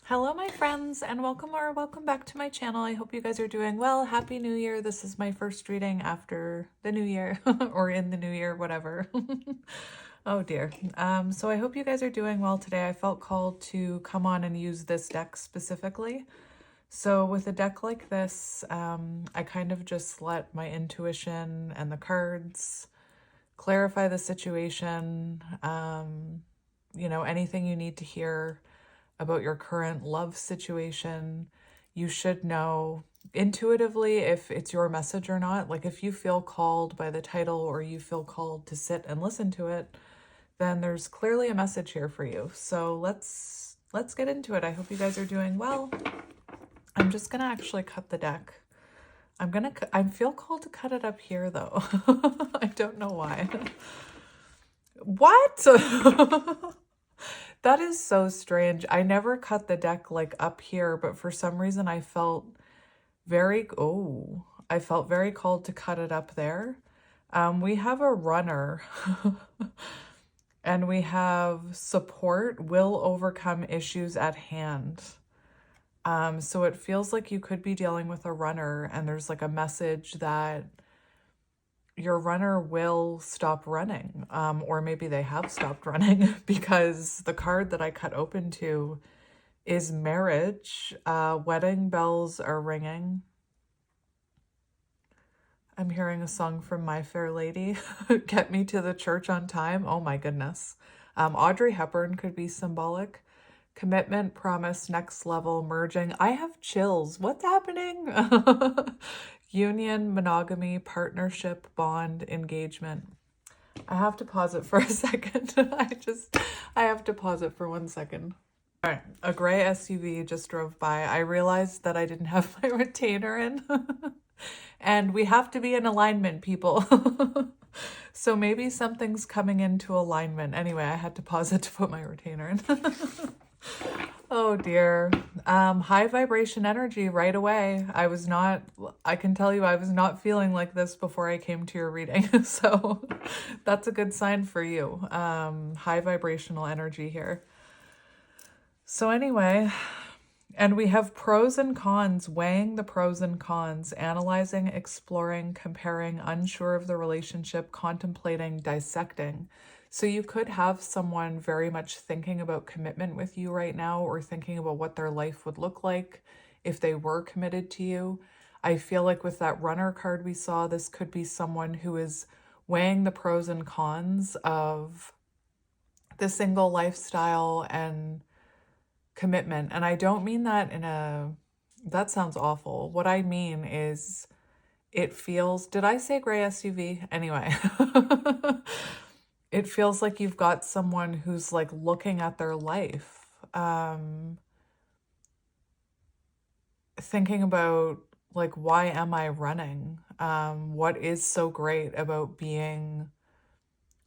Hello, my friends, and welcome back to my channel. I hope you guys are doing well. Happy New Year. This is my first reading after the new year or in the new year, whatever. Oh dear. So I hope you guys are doing well today. I felt called to come on and use this deck specifically. So with a deck like this, I kind of just let my intuition and the cards clarify the situation. Anything you need to hear about your current love situation. You should know intuitively if it's your message or not. Like if you feel called by the title or you feel called to sit and listen to it, then there's clearly a message here for you. So let's get into it. I hope you guys are doing well. I'm just gonna actually cut the deck. I feel called to cut it up here though. I don't know why. What? That is so strange. I never cut the deck like up here, but for some reason I felt very called to cut it up there. We have a runner and we have support will overcome issues at hand. So it feels like you could be dealing with a runner and there's like a message that your runner will stop running, or maybe they have stopped running because the card that I cut open to is marriage. Wedding bells are ringing. I'm hearing a song from My Fair Lady. Get me to the church on time. Oh my goodness. Audrey Hepburn could be symbolic. Commitment, promise, next level, merging. I have chills. What's happening? Union, monogamy, partnership, bond, engagement. I have to pause it for a second. I have to pause it for 1 second. All right, a gray SUV just drove by. I realized that I didn't have my retainer in. And we have to be in alignment, people. So maybe something's coming into alignment. Anyway, I had to pause it to put my retainer in. Oh dear. High vibration energy right away. I can tell you I was not feeling like this before I came to your reading. So that's a good sign for you. High vibrational energy here. So anyway, and we have pros and cons, weighing the pros and cons, analyzing, exploring, comparing, unsure of the relationship, contemplating, dissecting. So you could have someone very much thinking about commitment with you right now or thinking about what their life would look like if they were committed to you. I feel like with that runner card we saw, this could be someone who is weighing the pros and cons of the single lifestyle and commitment. And I don't mean that that sounds awful. What I mean is it feels, did I say gray SUV? Anyway. It feels like you've got someone who's like looking at their life, thinking about like, why am I running? What is so great about being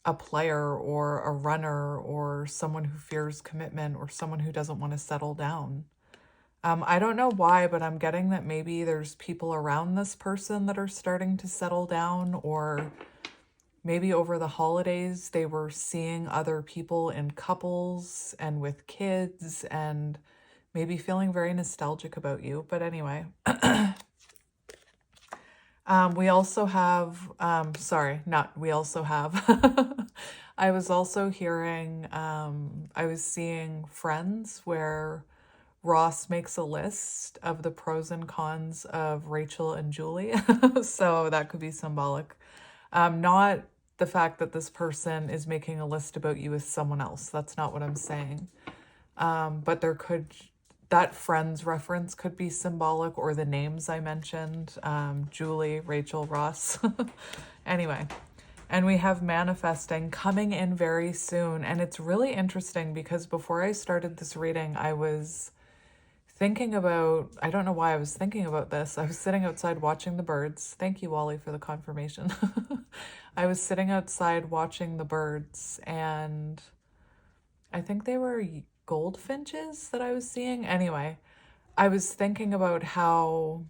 a player or a runner or someone who fears commitment or someone who doesn't want to settle down? I don't know why, but I'm getting that maybe there's people around this person that are starting to settle down, or maybe over the holidays, they were seeing other people in couples and with kids and maybe feeling very nostalgic about you. But anyway, we also have, I was also hearing, I was seeing Friends where Ross makes a list of the pros and cons of Rachel and Julie. So that could be symbolic. Not the fact that this person is making a list about you with someone else. That's not what I'm saying. But that Friends reference could be symbolic, or the names I mentioned, Julie, Rachel, Ross. Anyway, and we have manifesting coming in very soon. And it's really interesting because before I started this reading, I was thinking about, I don't know why I was thinking about this. I was sitting outside watching the birds. Thank you, Wally, for the confirmation. I was sitting outside watching the birds, and I think they were goldfinches that I was seeing. Anyway, I was thinking about how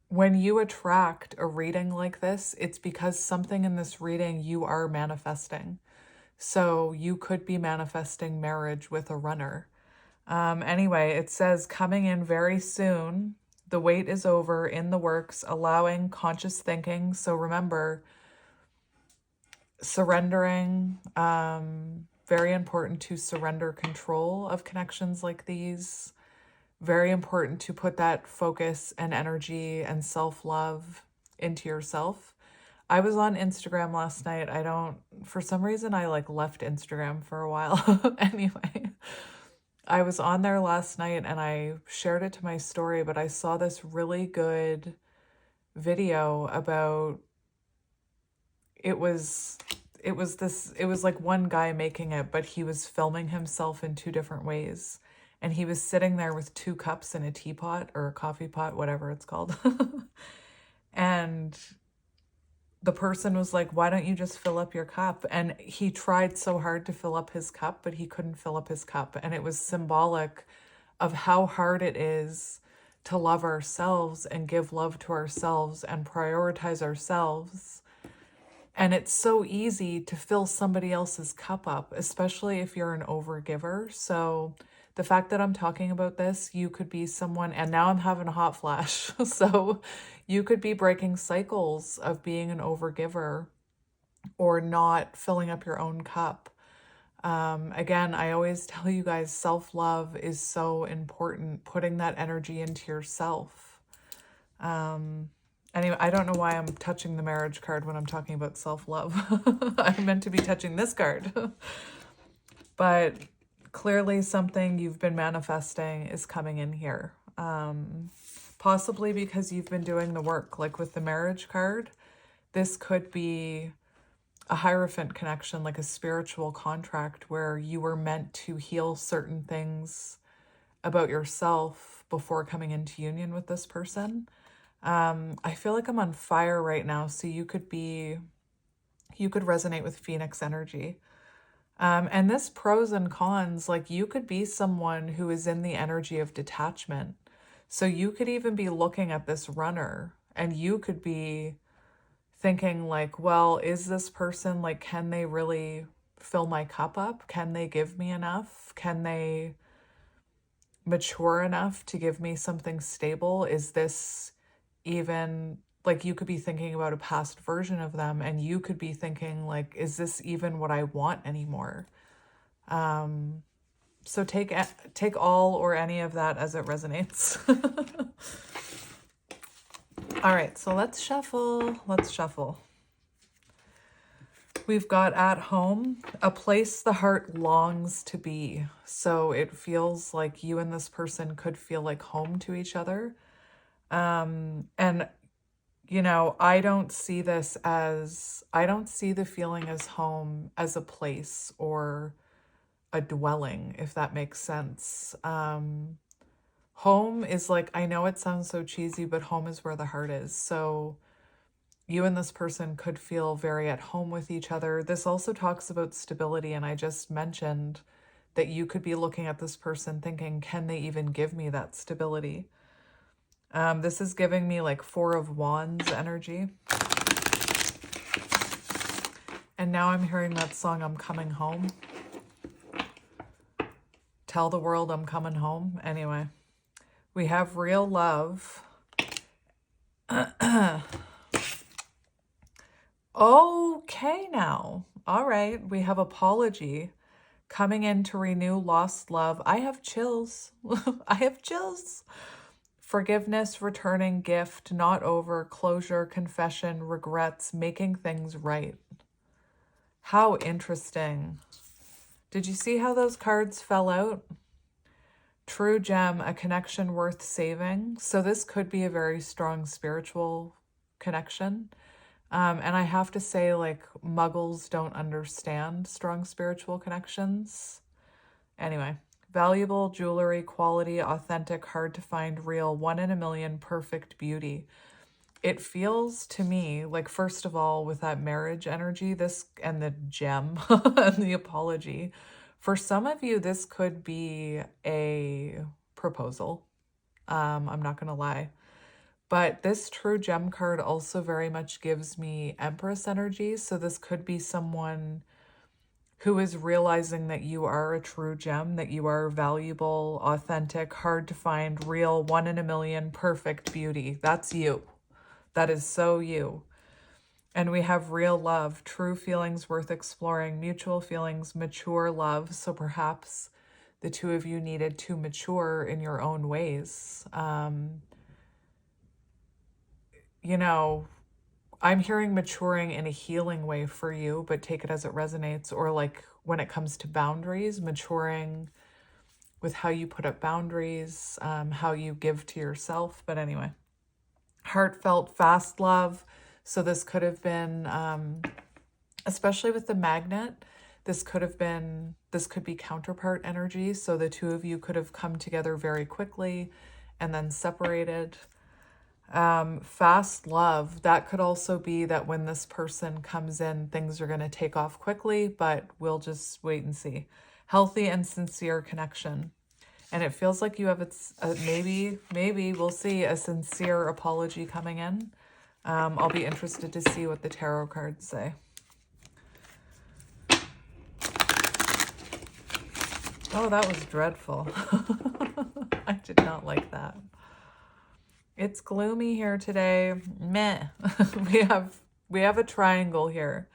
when you attract a reading like this, it's because something in this reading you are manifesting. So you could be manifesting marriage with a runner. Anyway, it says coming in very soon. The wait is over, in the works, allowing conscious thinking. So remember, surrendering, very important to surrender control of connections like these. Very important to put that focus and energy and self-love into yourself. I was on Instagram last night. For some reason, I like left Instagram for a while. Anyway, I was on there last night and I shared it to my story, but I saw this really good video about, it was like one guy making it, but he was filming himself in two different ways. And he was sitting there with two cups and a teapot or a coffee pot, whatever it's called. And the person was like, why don't you just fill up your cup? And he tried so hard to fill up his cup, but he couldn't fill up his cup. And it was symbolic of how hard it is to love ourselves and give love to ourselves and prioritize ourselves. And it's so easy to fill somebody else's cup up, especially if you're an overgiver. So the fact that I'm talking about this, you could be someone, and now I'm having a hot flash. So you could be breaking cycles of being an overgiver or not filling up your own cup. Again, I always tell you guys, self-love is so important, putting that energy into yourself. Anyway, I don't know why I'm touching the marriage card when I'm talking about self-love. I meant to be touching this card. But clearly something you've been manifesting is coming in here. Possibly because you've been doing the work. Like with the marriage card, this could be a Hierophant connection, like a spiritual contract where you were meant to heal certain things about yourself before coming into union with this person. I feel like I'm on fire right now, so you could resonate with Phoenix energy. And this pros and cons, like you could be someone who is in the energy of detachment. So you could even be looking at this runner and you could be thinking like, well, is this person, like, can they really fill my cup up? Can they give me enough? Can they mature enough to give me something stable? Is this even, like, you could be thinking about a past version of them and you could be thinking like, is this even what I want anymore? So take all or any of that as it resonates. All right, so let's shuffle. We've got at home, a place the heart longs to be. So it feels like you and this person could feel like home to each other. And you know, I don't see the feeling as home as a place or a dwelling, if that makes sense. Home is like, I know it sounds so cheesy, but home is where the heart is. So you and this person could feel very at home with each other. This also talks about stability, and I just mentioned that you could be looking at this person thinking, can they even give me that stability? This is giving me like Four of Wands energy. And now I'm hearing that song, I'm Coming Home. Tell the world I'm coming home. Anyway, we have real love. Okay now. All right, we have apology coming in to renew lost love. I have chills. I have chills. Forgiveness, returning gift, not over, closure, confession, regrets, making things right. How interesting. Did you see how those cards fell out? True gem, a connection worth saving. So this could be a very strong spiritual connection. And I have to say, like, muggles don't understand strong spiritual connections. Anyway, valuable jewelry, quality, authentic, hard to find, real, 1 in a million, perfect beauty. It feels to me like, first of all, with that marriage energy, this and the gem and the apology, for some of you, this could be a proposal. I'm not going to lie. But this true gem card also very much gives me Empress energy. So this could be someone who is realizing that you are a true gem, that you are valuable, authentic, hard to find, real, 1 in a million, perfect beauty. That's you. That is so you. And we have real love, true feelings worth exploring, mutual feelings, mature love. So perhaps the two of you needed to mature in your own ways. You know, I'm hearing maturing in a healing way for you, but take it as it resonates. Or like when it comes to boundaries, maturing with how you put up boundaries, how you give to yourself. But anyway, heartfelt, fast love. So this could have been, especially with the magnet, this could be counterpart energy. So the two of you could have come together very quickly and then separated. Fast love, that could also be that when this person comes in, things are going to take off quickly, but we'll just wait and see. Healthy and sincere connection. And it feels like you have maybe we'll see a sincere apology coming in. I'll be interested to see what the tarot cards say. Oh, that was dreadful. I did not like that. It's gloomy here today. Meh. we have a triangle here.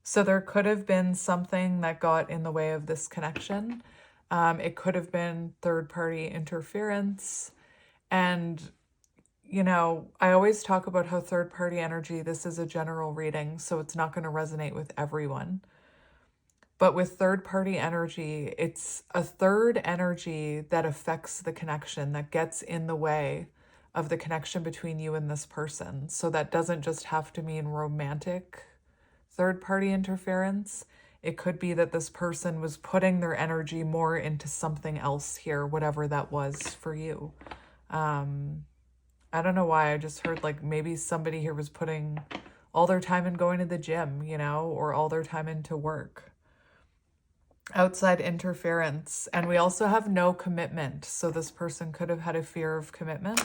So there could have been something that got in the way of this connection. It could have been third-party interference. And, you know, I always talk about how third-party energy, this is a general reading, so it's not going to resonate with everyone. But with third-party energy, it's a third energy that affects the connection, that gets in the way of the connection between you and this person. So that doesn't just have to mean romantic third-party interference. It could be that this person was putting their energy more into something else here, whatever that was for you. I don't know why. I just heard like maybe somebody here was putting all their time in going to the gym, you know, or all their time into work. Outside interference. And we also have no commitment. So this person could have had a fear of commitment.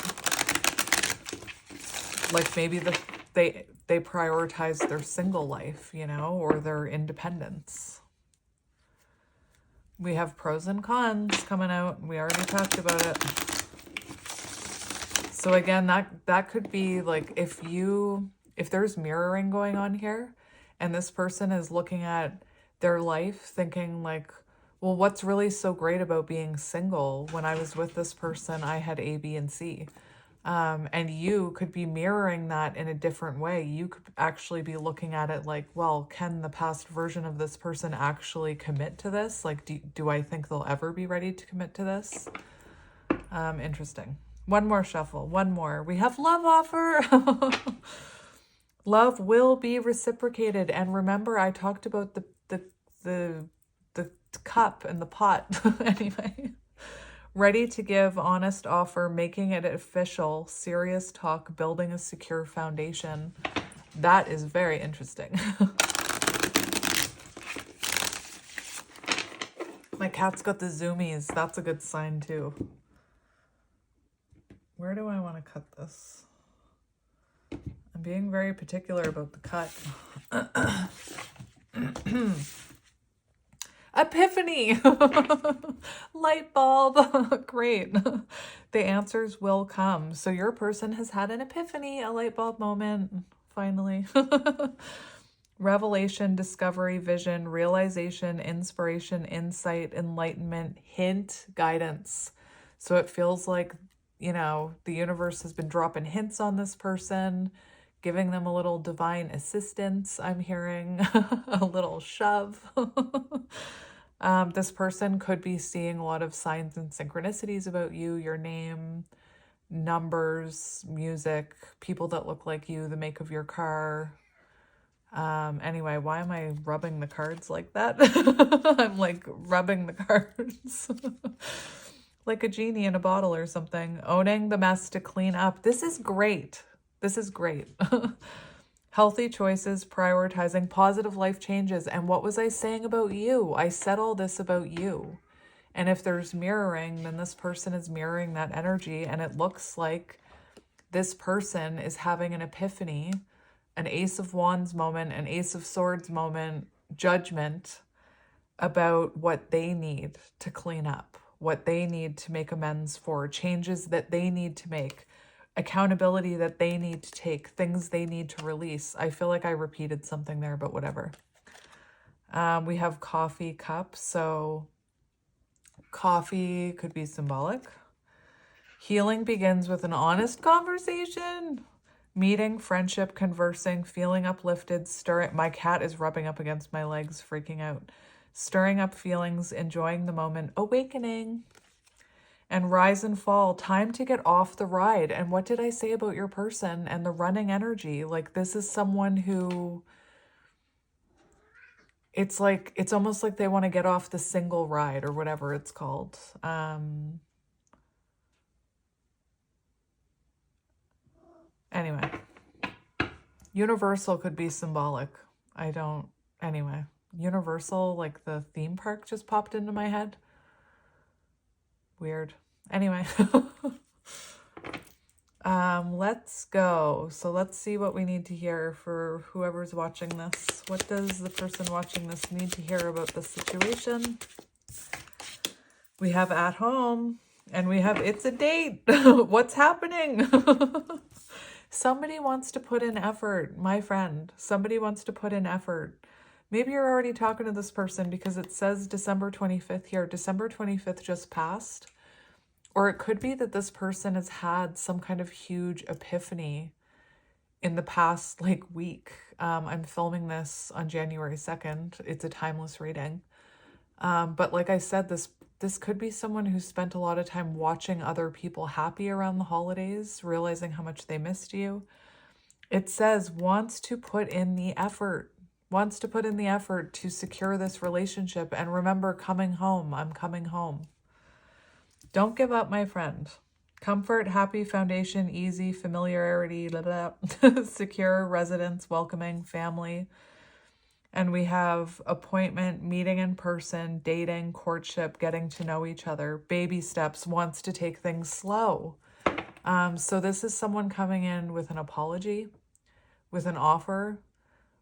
Like maybe they prioritize their single life, you know, or their independence. We have pros and cons coming out. We already talked about it. So again, that could be like if there's mirroring going on here and this person is looking at their life thinking like, well, what's really so great about being single? When I was with this person, I had A, B, and C. And you could be mirroring that in a different way. You could actually be looking at it like, well, can the past version of this person actually commit to this? Like, do I think they'll ever be ready to commit to this? Interesting. One more shuffle. One more. We have love offer. Love will be reciprocated. And remember, I talked about the cup and the pot. Anyway. Ready to give, honest offer, making it official, serious talk, building a secure foundation. That is very interesting. My cat's got the zoomies. That's a good sign too. Where do I want to cut this? I'm being very particular about the cut. Epiphany. Light bulb. Great. The answers will come. So your person has had an epiphany, a light bulb moment, finally. Revelation, discovery, vision, realization, inspiration, insight, enlightenment, hint, guidance. So it feels like, you know, the universe has been dropping hints on this person, giving them a little divine assistance, I'm hearing, a little shove. This person could be seeing a lot of signs and synchronicities about you, your name, numbers, music, people that look like you, the make of your car. Anyway, why am I rubbing the cards like that? I'm like rubbing the cards. Like a genie in a bottle or something. Owning the mess to clean up. This is great. This is great. Healthy choices, prioritizing positive life changes. And what was I saying about you? I said all this about you. And if there's mirroring, then this person is mirroring that energy. And it looks like this person is having an epiphany, an Ace of Wands moment, an Ace of Swords moment, judgment. about what they need to clean up, what they need to make amends for, changes that they need to make, accountability that they need to take, things they need to release. I feel like I repeated something there, but whatever. We have coffee cup, so coffee could be symbolic. Healing begins with an honest conversation. Meeting, friendship, conversing, feeling uplifted, stirring. My cat is rubbing up against my legs, freaking out. Stirring up feelings, enjoying the moment, awakening. And rise and fall, time to get off the ride. And what did I say about your person and the running energy? Like, this is someone who, it's like, it's almost like they want to get off the single ride or whatever it's called. Anyway, universal could be symbolic. Anyway, universal, like the theme park just popped into my head. Weird. Anyway, let's go. So let's see what we need to hear for whoever's watching this. What does the person watching this need to hear about the situation? We have at home and we have it's a date. What's happening? Somebody wants to put in effort, my friend. Somebody wants to put in effort. Maybe you're already talking to this person because it says December 25th here. December 25th just passed. Or it could be that this person has had some kind of huge epiphany in the past week. I'm filming this on January 2nd. It's a timeless reading. But like I said, this could be someone who spent a lot of time watching other people happy around the holidays, realizing how much they missed you. It says wants to put in the effort to secure this relationship. And remember, coming home, I'm coming home. Don't give up, my friend. Comfort, happy, foundation, easy, familiarity, blah, blah. Secure, residence, welcoming, family. And we have appointment, meeting in person, dating, courtship, getting to know each other, baby steps, wants to take things slow. So this is someone coming in with an apology, with an offer,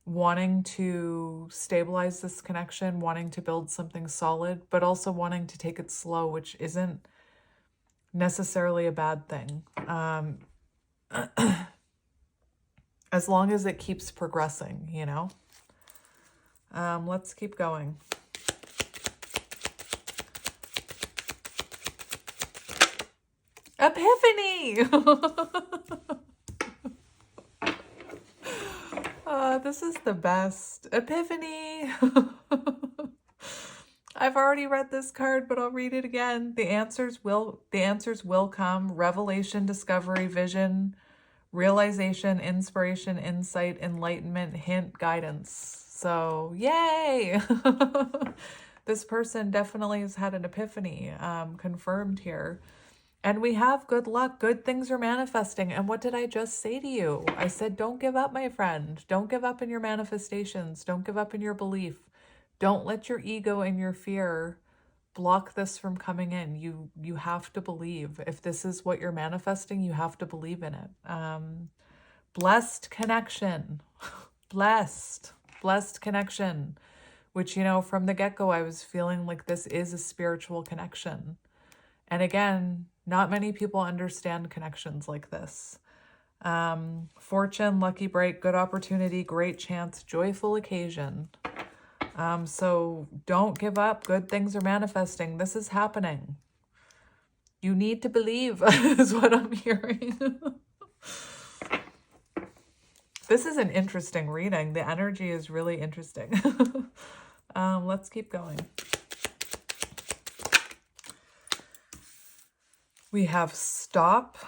wanting to stabilize this connection, wanting to build something solid, but also wanting to take it slow, which isn't necessarily a bad thing. As long as it keeps progressing, you know? Let's keep going. Epiphany! This is the best. Epiphany! I've already read this card, but I'll read it again. The answers will come. Revelation, discovery, vision, realization, inspiration, insight, enlightenment, hint, guidance. So, yay! This person definitely has had an epiphany, confirmed here. And we have good luck. Good things are manifesting. And what did I just say to you? I said, don't give up, my friend. Don't give up in your manifestations. Don't give up in your belief. Don't let your ego and your fear block this from coming in. You have to believe. If this is what you're manifesting, you have to believe in it. Blessed connection. Blessed connection. Which, you know, from the get-go, I was feeling like this is a spiritual connection. And again, not many people understand connections like this. Fortune, lucky break, good opportunity, great chance, joyful occasion. So don't give up. Good things are manifesting. This is happening. You need to believe is what I'm hearing. This is an interesting reading. The energy is really interesting. Let's keep going. We have stop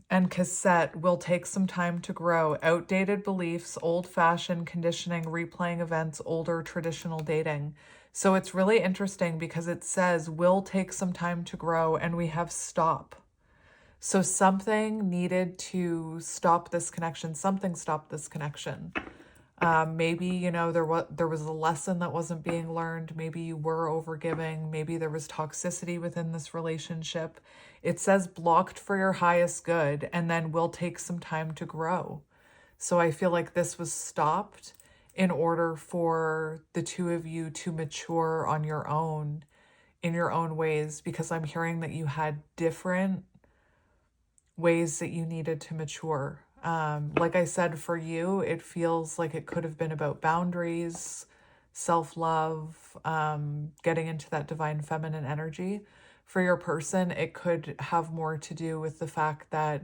and cassette will take some time to grow. Outdated beliefs, old-fashioned conditioning, replaying events, older traditional dating. So it's really interesting because it says will take some time to grow, and we have stop. So something needed to stop this connection. Something stopped this connection. Maybe, you know, there was a lesson that wasn't being learned. Maybe you were overgiving. Maybe there was toxicity within this relationship. It says blocked for your highest good and then will take some time to grow. So I feel like this was stopped in order for the two of you to mature on your own, in your own ways, because I'm hearing that you had different ways that you needed to mature. Like I said, for you, it feels like it could have been about boundaries, self-love, getting into that divine feminine energy. For your person, it could have more to do with the fact that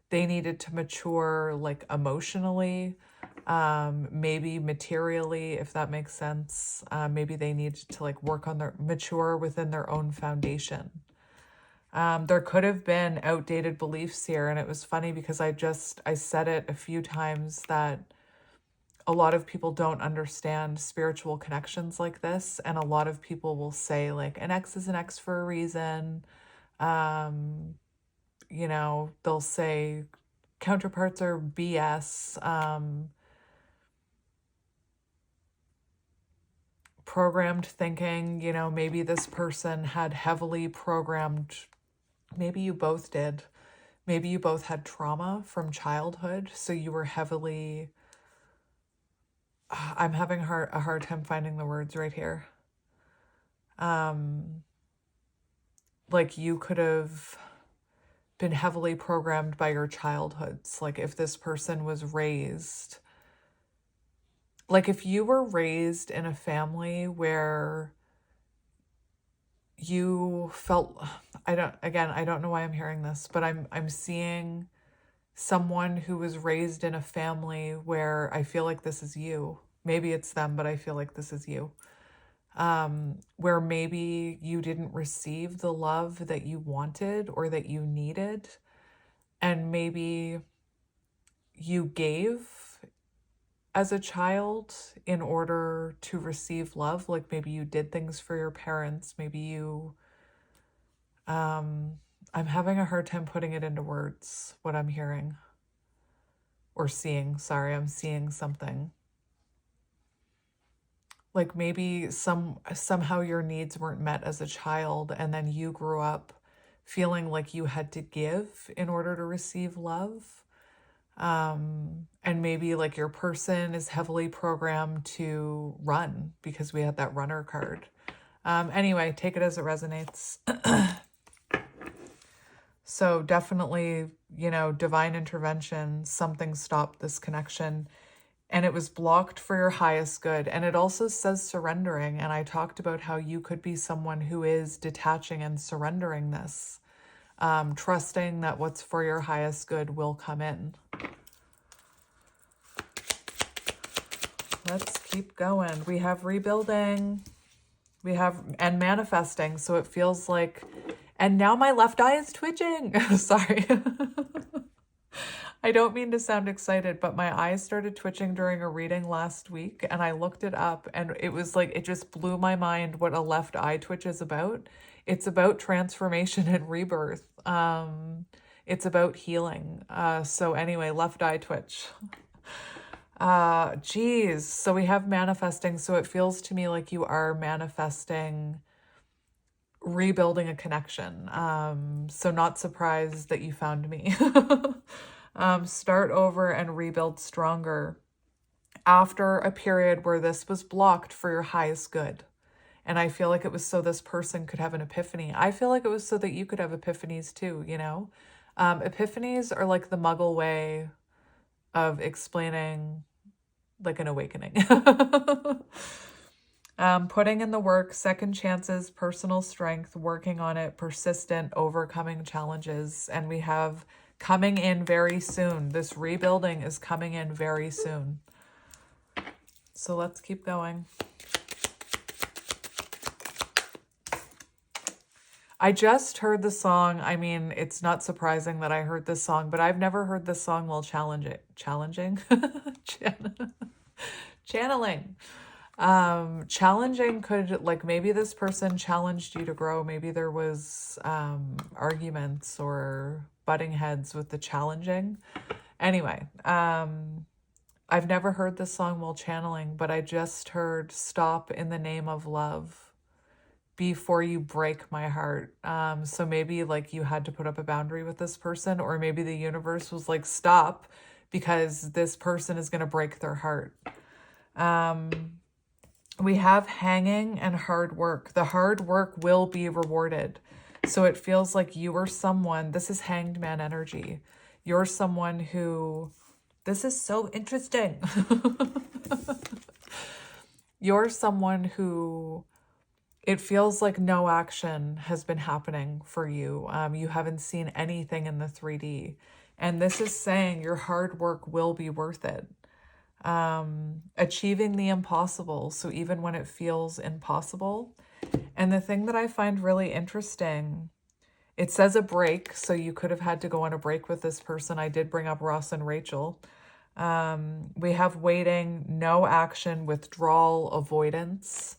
they needed to mature, like emotionally, maybe materially, if that makes sense. Maybe they needed to like work on their mature within their own foundation. There could have been outdated beliefs here, and it was funny because I said it a few times that a lot of people don't understand spiritual connections like this, and a lot of people will say like an ex is an ex for a reason. You know, they'll say counterparts are BS. Programmed thinking, you know, maybe this person had heavily programmed, maybe you both did. Maybe you both had trauma from childhood, so you were heavily, I'm having a hard time finding the words right here. Like you could have been heavily programmed by your childhoods. Like if this person was raised, like if you were raised in a family where you felt, I don't know why I'm hearing this, but I'm seeing someone who was raised in a family where I feel like this is you. Maybe it's them, but I feel like this is you. Where maybe you didn't receive the love that you wanted or that you needed, and maybe you gave as a child in order to receive love. Like maybe you did things for your parents, maybe you, I'm having a hard time putting it into words, what I'm hearing or seeing. Sorry, I'm seeing something. Like maybe somehow your needs weren't met as a child, and then you grew up feeling like you had to give in order to receive love. And maybe like your person is heavily programmed to run because we had that runner card. Anyway, take it as it resonates. So definitely, you know, divine intervention, something stopped this connection. And it was blocked for your highest good. And it also says surrendering. And I talked about how you could be someone who is detaching and surrendering this, trusting that what's for your highest good will come in. Let's keep going. We have rebuilding, we have, and manifesting. So it feels like, and now my left eye is twitching. Sorry. I don't mean to sound excited, but my eyes started twitching during a reading last week, and I looked it up, and it was like, it just blew my mind what a left eye twitch is about. It's about transformation and rebirth. It's about healing. So anyway, left eye twitch. Geez. So we have manifesting. So it feels to me like you are manifesting rebuilding a connection. So not surprised that you found me. Start over and rebuild stronger after a period where this was blocked for your highest good. And I feel like it was so this person could have an epiphany. I feel like it was so that you could have epiphanies too, you know? Epiphanies are like the Muggle way of explaining like an awakening. Putting in the work, second chances, personal strength, working on it, persistent, overcoming challenges. And we have coming in very soon. This rebuilding is coming in very soon. So let's keep going. I just heard the song. I mean, it's not surprising that I heard this song, but I've never heard this song while challenging. Channeling. Challenging could, like, maybe this person challenged you to grow. Maybe there was arguments or butting heads with the challenging. Anyway, I've never heard this song while channeling, but I just heard stop in the name of love before you break my heart. So maybe like you had to put up a boundary with this person, or maybe the universe was like, stop, because this person is going to break their heart. We have hanging and hard work. The hard work will be rewarded. So it feels like you are someone, this is hanged man energy. You're someone who, this is so interesting. You're someone who, it feels like no action has been happening for you. You haven't seen anything in the 3D. And this is saying your hard work will be worth it. Achieving the impossible. So even when it feels impossible. And the thing that I find really interesting, it says a break. So you could have had to go on a break with this person. I did bring up Ross and Rachel. We have waiting, no action, withdrawal, avoidance.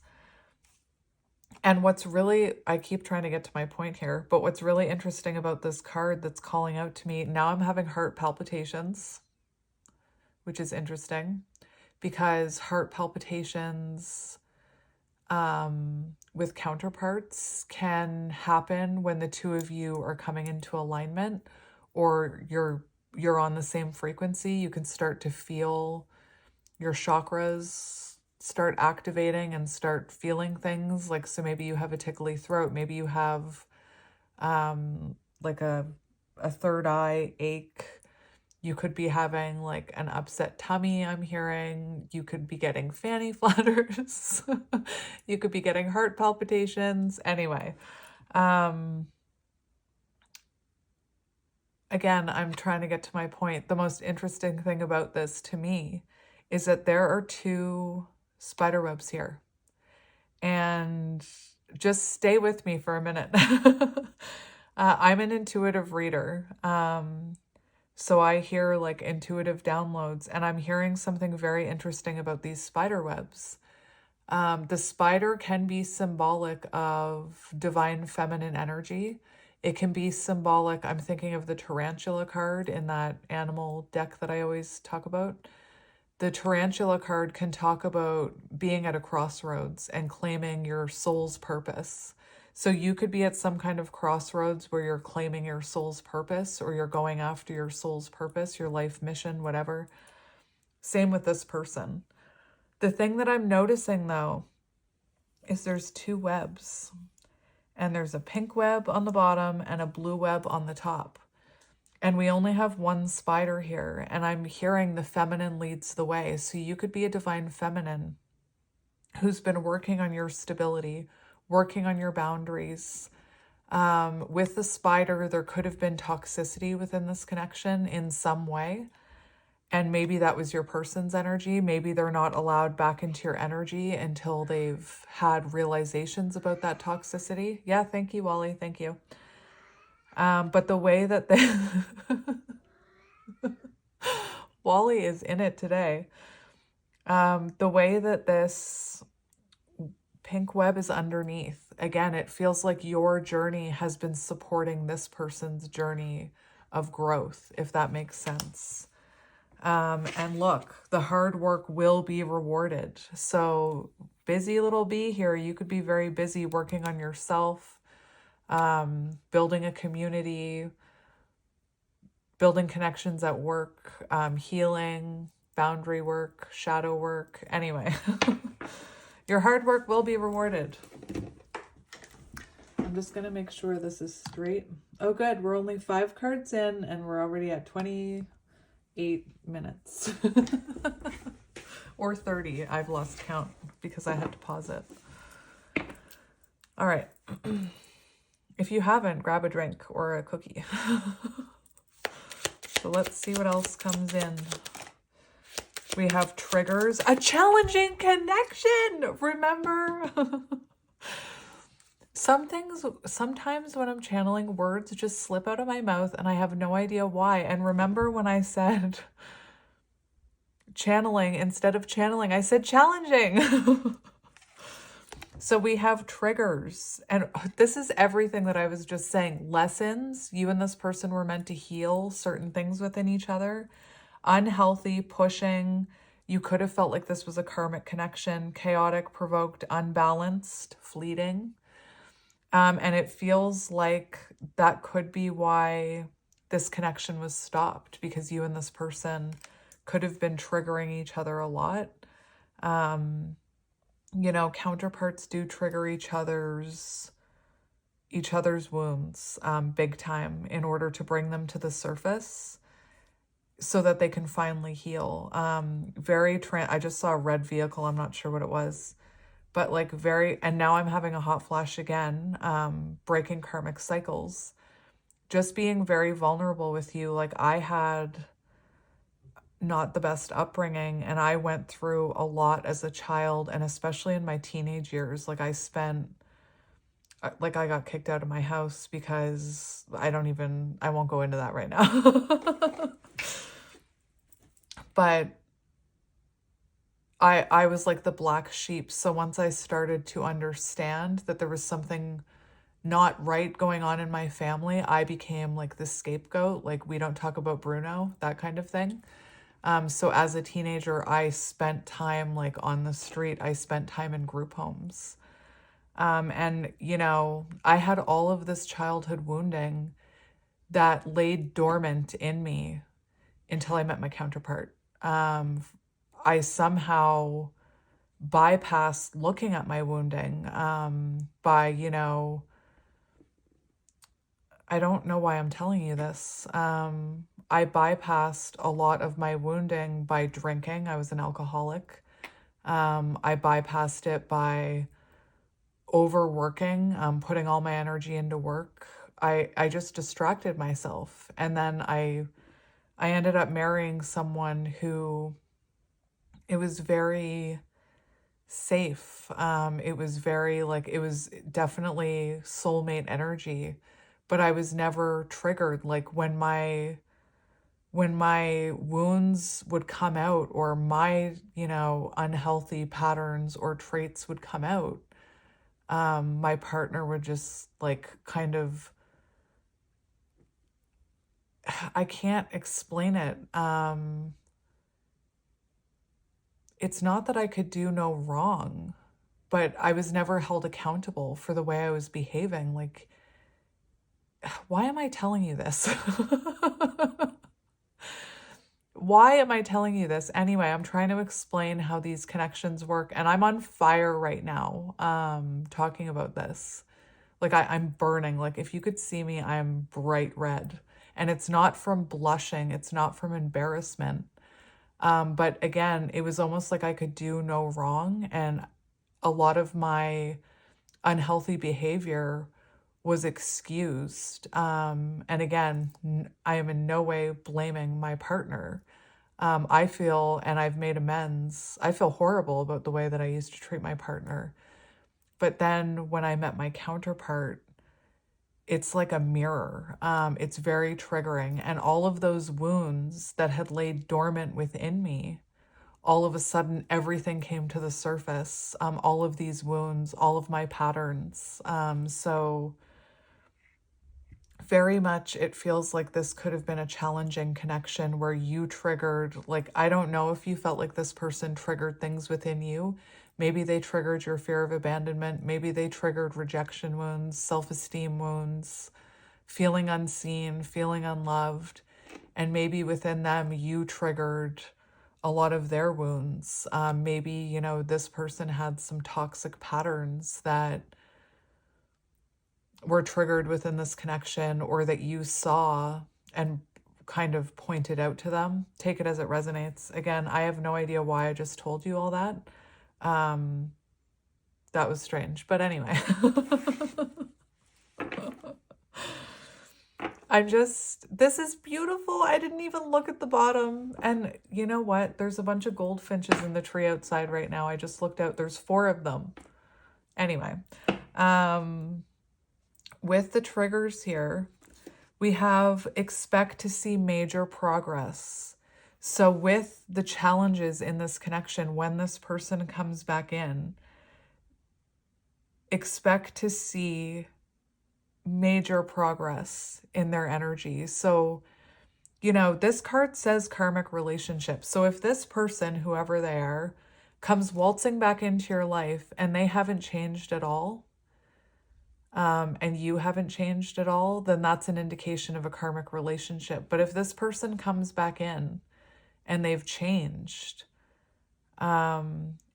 And what's really, I keep trying to get to my point here, but what's really interesting about this card that's calling out to me, now I'm having heart palpitations, which is interesting because heart palpitations with counterparts can happen when the two of you are coming into alignment or you're on the same frequency. You can start to feel your chakras start activating and start feeling things. Like, so maybe you have a tickly throat. Maybe you have like a third eye ache. You could be having like an upset tummy, I'm hearing. You could be getting fanny flutters. You could be getting heart palpitations. Anyway, again, I'm trying to get to my point. The most interesting thing about this to me is that there are two spider webs here. And just stay with me for a minute. I'm an intuitive reader. So I hear like intuitive downloads, and I'm hearing something very interesting about these spider webs. The spider can be symbolic of divine feminine energy. It can be symbolic. I'm thinking of the tarantula card in that animal deck that I always talk about. The tarantula card can talk about being at a crossroads and claiming your soul's purpose. So you could be at some kind of crossroads where you're claiming your soul's purpose, or you're going after your soul's purpose, your life mission, whatever. Same with this person. The thing that I'm noticing though is there's two webs, and there's a pink web on the bottom and a blue web on the top. And we only have one spider here, and I'm hearing the feminine leads the way. So you could be a divine feminine who's been working on your stability, working on your boundaries. With the spider, there could have been toxicity within this connection in some way. And maybe that was your person's energy. Maybe they're not allowed back into your energy until they've had realizations about that toxicity. Yeah, thank you, Wally. Thank you. But the way that they Wally is in it today. The way that this pink web is underneath, again, it feels like your journey has been supporting this person's journey of growth, if that makes sense. And look, the hard work will be rewarded. So busy little bee here, you could be very busy working on yourself, building a community, building connections at work, healing, boundary work, shadow work. Anyway, your hard work will be rewarded. I'm just going to make sure this is straight. Oh, good. We're only 5 cards in and we're already at 28 minutes. Or 30. I've lost count because I had to pause it. All right. If you haven't, grab a drink or a cookie. So let's see what else comes in. We have triggers. A challenging connection! Remember? Sometimes when I'm channeling, words just slip out of my mouth and I have no idea why. And remember when I said channeling instead of channeling, I said challenging. So we have triggers, and this is everything that I was just saying. Lessons, you and this person were meant to heal certain things within each other. Unhealthy, pushing, you could have felt like this was a karmic connection. Chaotic, provoked, unbalanced, fleeting. And it feels like that could be why this connection was stopped, because you and this person could have been triggering each other a lot. You know, counterparts do trigger each other's wounds big time in order to bring them to the surface so that they can finally heal. I just saw a red vehicle. I'm not sure what it was, but like and now I'm having a hot flash again, breaking karmic cycles, just being very vulnerable with you. Like, I had not the best upbringing, and I went through a lot as a child, and especially in my teenage years. Like, I got kicked out of my house because I won't go into that right now. But I was like the black sheep. So once I started to understand that there was something not right going on in my family, I became like the scapegoat. Like, we don't talk about Bruno, that kind of thing. So as a teenager, I spent time like on the street. I spent time in group homes. And, you know, I had all of this childhood wounding that laid dormant in me until I met my counterpart. I somehow bypassed looking at my wounding by, you know, I don't know why I'm telling you this. I bypassed a lot of my wounding by drinking. I was an alcoholic. I bypassed it by overworking, putting all my energy into work. I just distracted myself. And then I ended up marrying someone who, it was very safe. It was very like, it was definitely soulmate energy, but I was never triggered. Like, when my wounds would come out, or my, you know, unhealthy patterns or traits would come out, my partner would just like kind of, I can't explain it. It's not that I could do no wrong, but I was never held accountable for the way I was behaving. Like, why am I telling you this? Why am I telling you this? Anyway, I'm trying to explain how these connections work, and I'm on fire right now, talking about this. Like, I'm burning. Like, if you could see me, I'm bright red. And it's not from blushing. It's not from embarrassment. But again, it was almost like I could do no wrong. And a lot of my unhealthy behavior was excused. And again, I am in no way blaming my partner. I feel, and I've made amends, I feel horrible about the way that I used to treat my partner. But then when I met my counterpart, it's like a mirror. It's very triggering. And all of those wounds that had laid dormant within me, all of a sudden, everything came to the surface. All of these wounds, all of my patterns. So very much it feels like this could have been a challenging connection where you triggered, like, I don't know if you felt like this person triggered things within you. Maybe they triggered your fear of abandonment. Maybe they triggered rejection wounds, self-esteem wounds, feeling unseen, feeling unloved. And maybe within them, you triggered a lot of their wounds. Maybe, you know, this person had some toxic patterns that were triggered within this connection, or that you saw and kind of pointed out to them. Take it as it resonates. Again, I have no idea why I just told you all that. That was strange. But anyway, this is beautiful. I didn't even look at the bottom. And you know what? There's a bunch of goldfinches in the tree outside right now. I just looked out. There's 4 of them. Anyway, with the triggers here, we have expect to see major progress. So with the challenges in this connection, when this person comes back in, expect to see major progress in their energy. So, you know, this card says karmic relationship. So if this person, whoever they are, comes waltzing back into your life and they haven't changed at all, and you haven't changed at all, then that's an indication of a karmic relationship. But if this person comes back in and they've changed,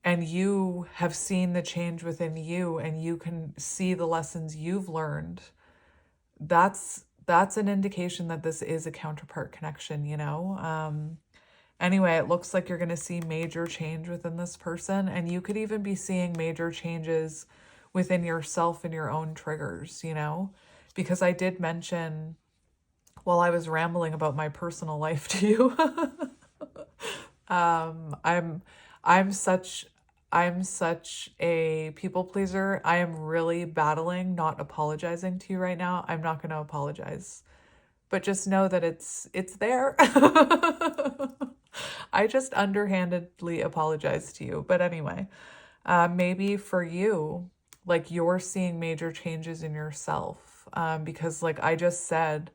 and you have seen the change within you, and you can see the lessons you've learned, that's an indication that this is a counterpart connection, you know? Anyway, it looks like you're going to see major change within this person, and you could even be seeing major changes within yourself and your own triggers, you know? Because I did mention while I was rambling about my personal life to you, um, I'm I'm such I'm such a people pleaser. I am really battling not apologizing to you right now. I'm not going to apologize. But just know that it's there. I just underhandedly apologize to you. But anyway, maybe for you, like you're seeing major changes in yourself. Because like I just said,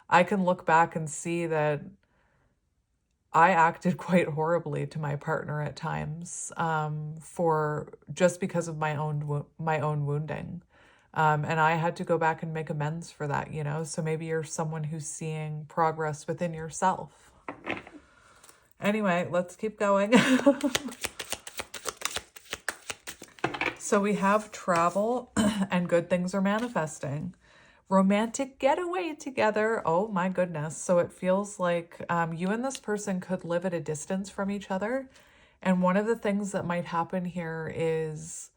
I can look back and see that I acted quite horribly to my partner at times, for just because of my own wounding. And I had to go back and make amends for that, you know? So maybe you're someone who's seeing progress within yourself. Anyway, let's keep going. So we have travel and good things are manifesting. Romantic getaway together. Oh my goodness. So it feels like you and this person could live at a distance from each other. And one of the things that might happen here is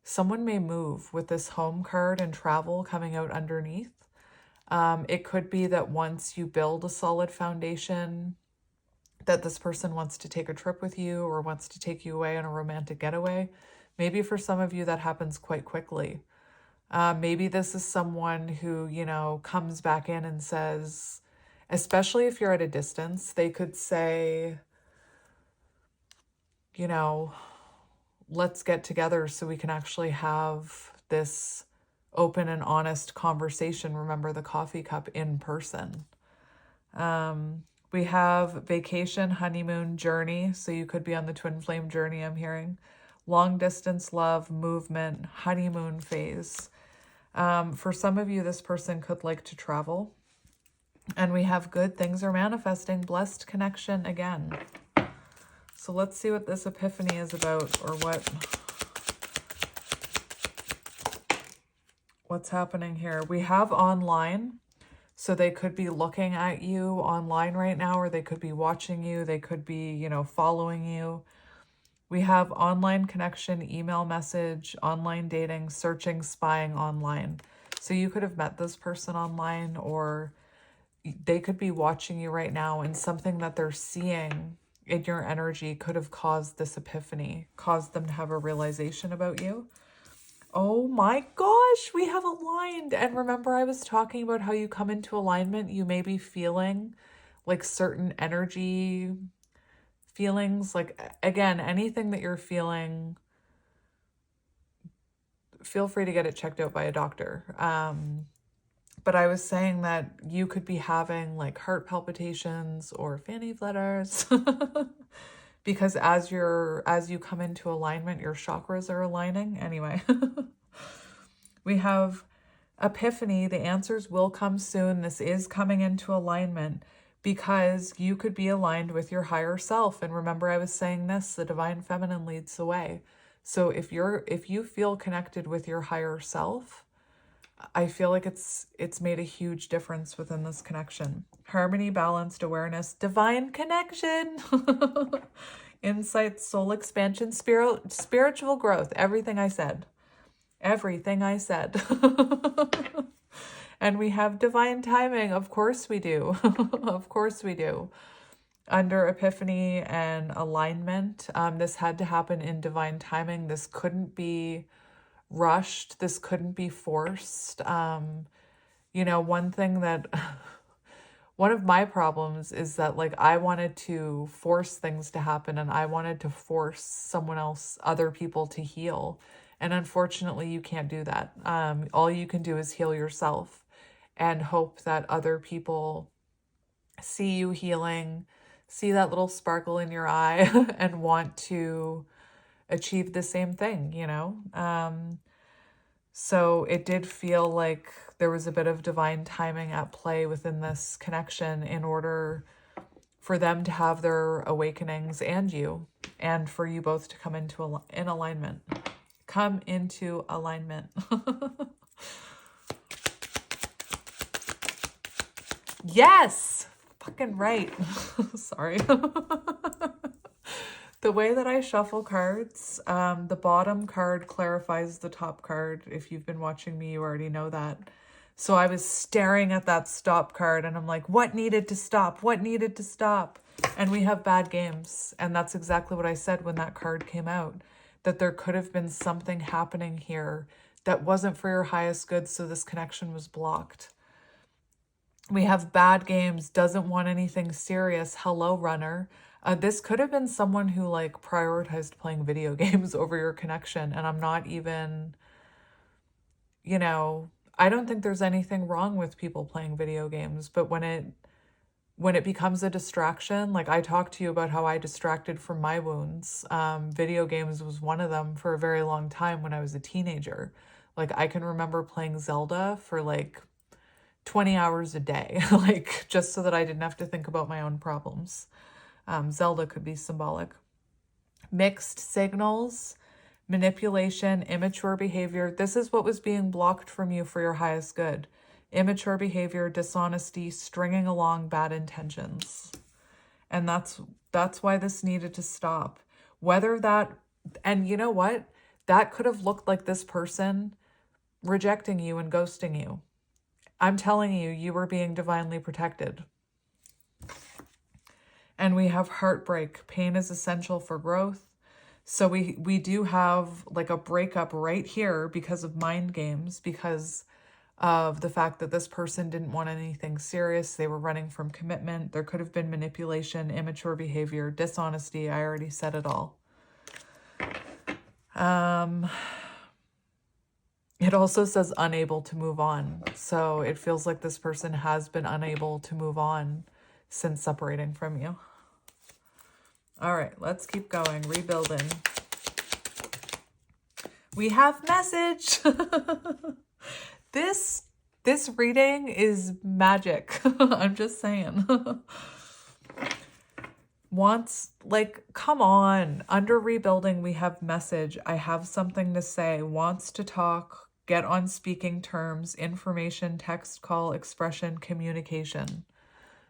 someone may move with this home card and travel coming out underneath. It could be that once you build a solid foundation, that this person wants to take a trip with you or wants to take you away on a romantic getaway. Maybe for some of you that happens quite quickly. Maybe this is someone who, you know, comes back in and says, especially if you're at a distance, they could say, you know, let's get together so we can actually have this open and honest conversation. Remember the coffee cup in person. We have vacation, honeymoon, journey. So you could be on the twin flame journey, I'm hearing. Long distance love, movement, honeymoon phase. For some of you, this person could like to travel. And we have good things are manifesting, blessed connection again. So let's see what this epiphany is about, or what's happening here. We have online. So they could be looking at you online right now, or they could be watching you. They could be, you know, following you. We have online connection, email message, online dating, searching, spying online. So you could have met this person online, or they could be watching you right now, and something that they're seeing in your energy could have caused this epiphany, caused them to have a realization about you. Oh my gosh, we have aligned. And remember, I was talking about how you come into alignment, you may be feeling like certain energy feelings. Like, again, anything that you're feeling, feel free to get it checked out by a doctor. But I was saying that you could be having like heart palpitations or fanny flutters because as you come into alignment, your chakras are aligning. Anyway, we have epiphany. The answers will come soon. This is coming into alignment because you could be aligned with your higher self. And remember, I was saying this, the divine feminine leads the way. So if you feel connected with your higher self, I feel like it's made a huge difference within this connection. Harmony, balanced awareness, divine connection, insight, soul expansion, spiritual growth, everything I said. Everything I said. And we have divine timing. Of course we do. Of course we do. Under epiphany and alignment, this had to happen in divine timing. This couldn't be rushed. This couldn't be forced. You know, one of my problems is that like I wanted to force things to happen, and I wanted to force someone else, other people to heal. And unfortunately, you can't do that. All you can do is heal yourself and hope that other people see you healing, see that little sparkle in your eye and want to achieve the same thing, you know? So it did feel like there was a bit of divine timing at play within this connection in order for them to have their awakenings and you, and for you both to come into in alignment. Come into alignment. Yes! Fucking right. Sorry. The way that I shuffle cards, the bottom card clarifies the top card. If you've been watching me, you already know that. So I was staring at that stop card and I'm like, what needed to stop? What needed to stop? And we have bad games. And that's exactly what I said when that card came out, that there could have been something happening here that wasn't for your highest good. So this connection was blocked. We have bad games, doesn't want anything serious. Hello, runner. This could have been someone who like prioritized playing video games over your connection. And I'm not even, you know, I don't think there's anything wrong with people playing video games, but when it becomes a distraction, like I talked to you about how I distracted from my wounds. Video games was one of them for a very long time when I was a teenager. Like I can remember playing Zelda for like 20 hours a day, like just so that I didn't have to think about my own problems. Zelda could be symbolic. Mixed signals, manipulation, immature behavior. This is what was being blocked from you for your highest good. Immature behavior, dishonesty, stringing along bad intentions. And that's why this needed to stop. Whether that, and you know what? That could have looked like this person rejecting you and ghosting you. I'm telling you, you were being divinely protected. And we have heartbreak. Pain is essential for growth. So we do have like a breakup right here because of mind games, because of the fact that this person didn't want anything serious. They were running from commitment. There could have been manipulation, immature behavior, dishonesty. I already said it all. It also says unable to move on. So it feels like this person has been unable to move on since separating from you. All right, let's keep going. Rebuilding. We have message. This reading is magic. I'm just saying. Wants, like, come on. Under rebuilding, we have message. I have something to say. Wants to talk. Get on speaking terms. Information, text, call, expression, communication.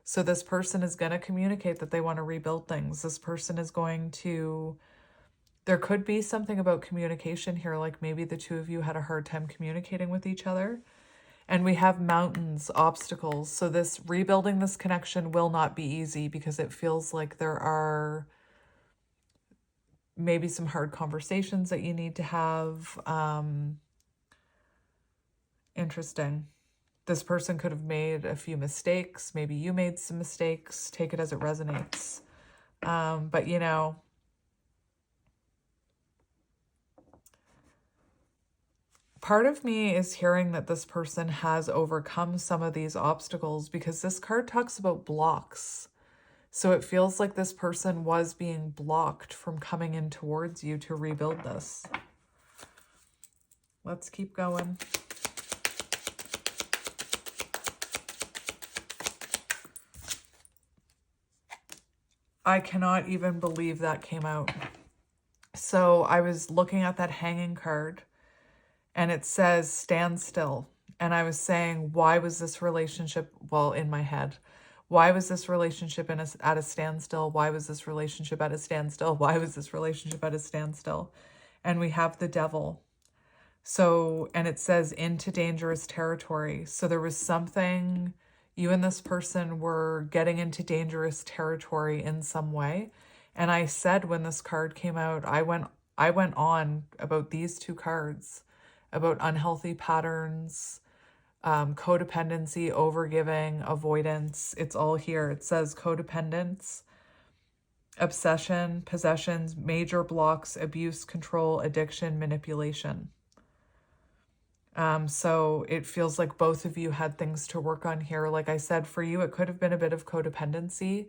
So this person is going to communicate that they want to rebuild things. This person is going to... There could be something about communication here, like maybe the two of you had a hard time communicating with each other. And we have mountains, obstacles. So this rebuilding this connection will not be easy because it feels like there are maybe some hard conversations that you need to have. Interesting. This person could have made a few mistakes. Maybe you made some mistakes. Take it as it resonates. But you know, part of me is hearing that this person has overcome some of these obstacles because this card talks about blocks. So it feels like this person was being blocked from coming in towards you to rebuild this. Let's keep going. I cannot even believe that came out. So I was looking at that hanging card and it says stand still. And I was saying, why was this relationship, well, in my head, why was this relationship at a standstill? Why was this relationship at a standstill? Why was this relationship at a standstill? And we have the devil. So, and it says into dangerous territory. So there was something, you and this person were getting into dangerous territory in some way. And I said when this card came out, I went on about these two cards, about unhealthy patterns, codependency, overgiving, avoidance. It's all here. It says codependence, obsession, possessions, major blocks, abuse, control, addiction, manipulation. So it feels like both of you had things to work on here. Like I said, for you, it could have been a bit of codependency,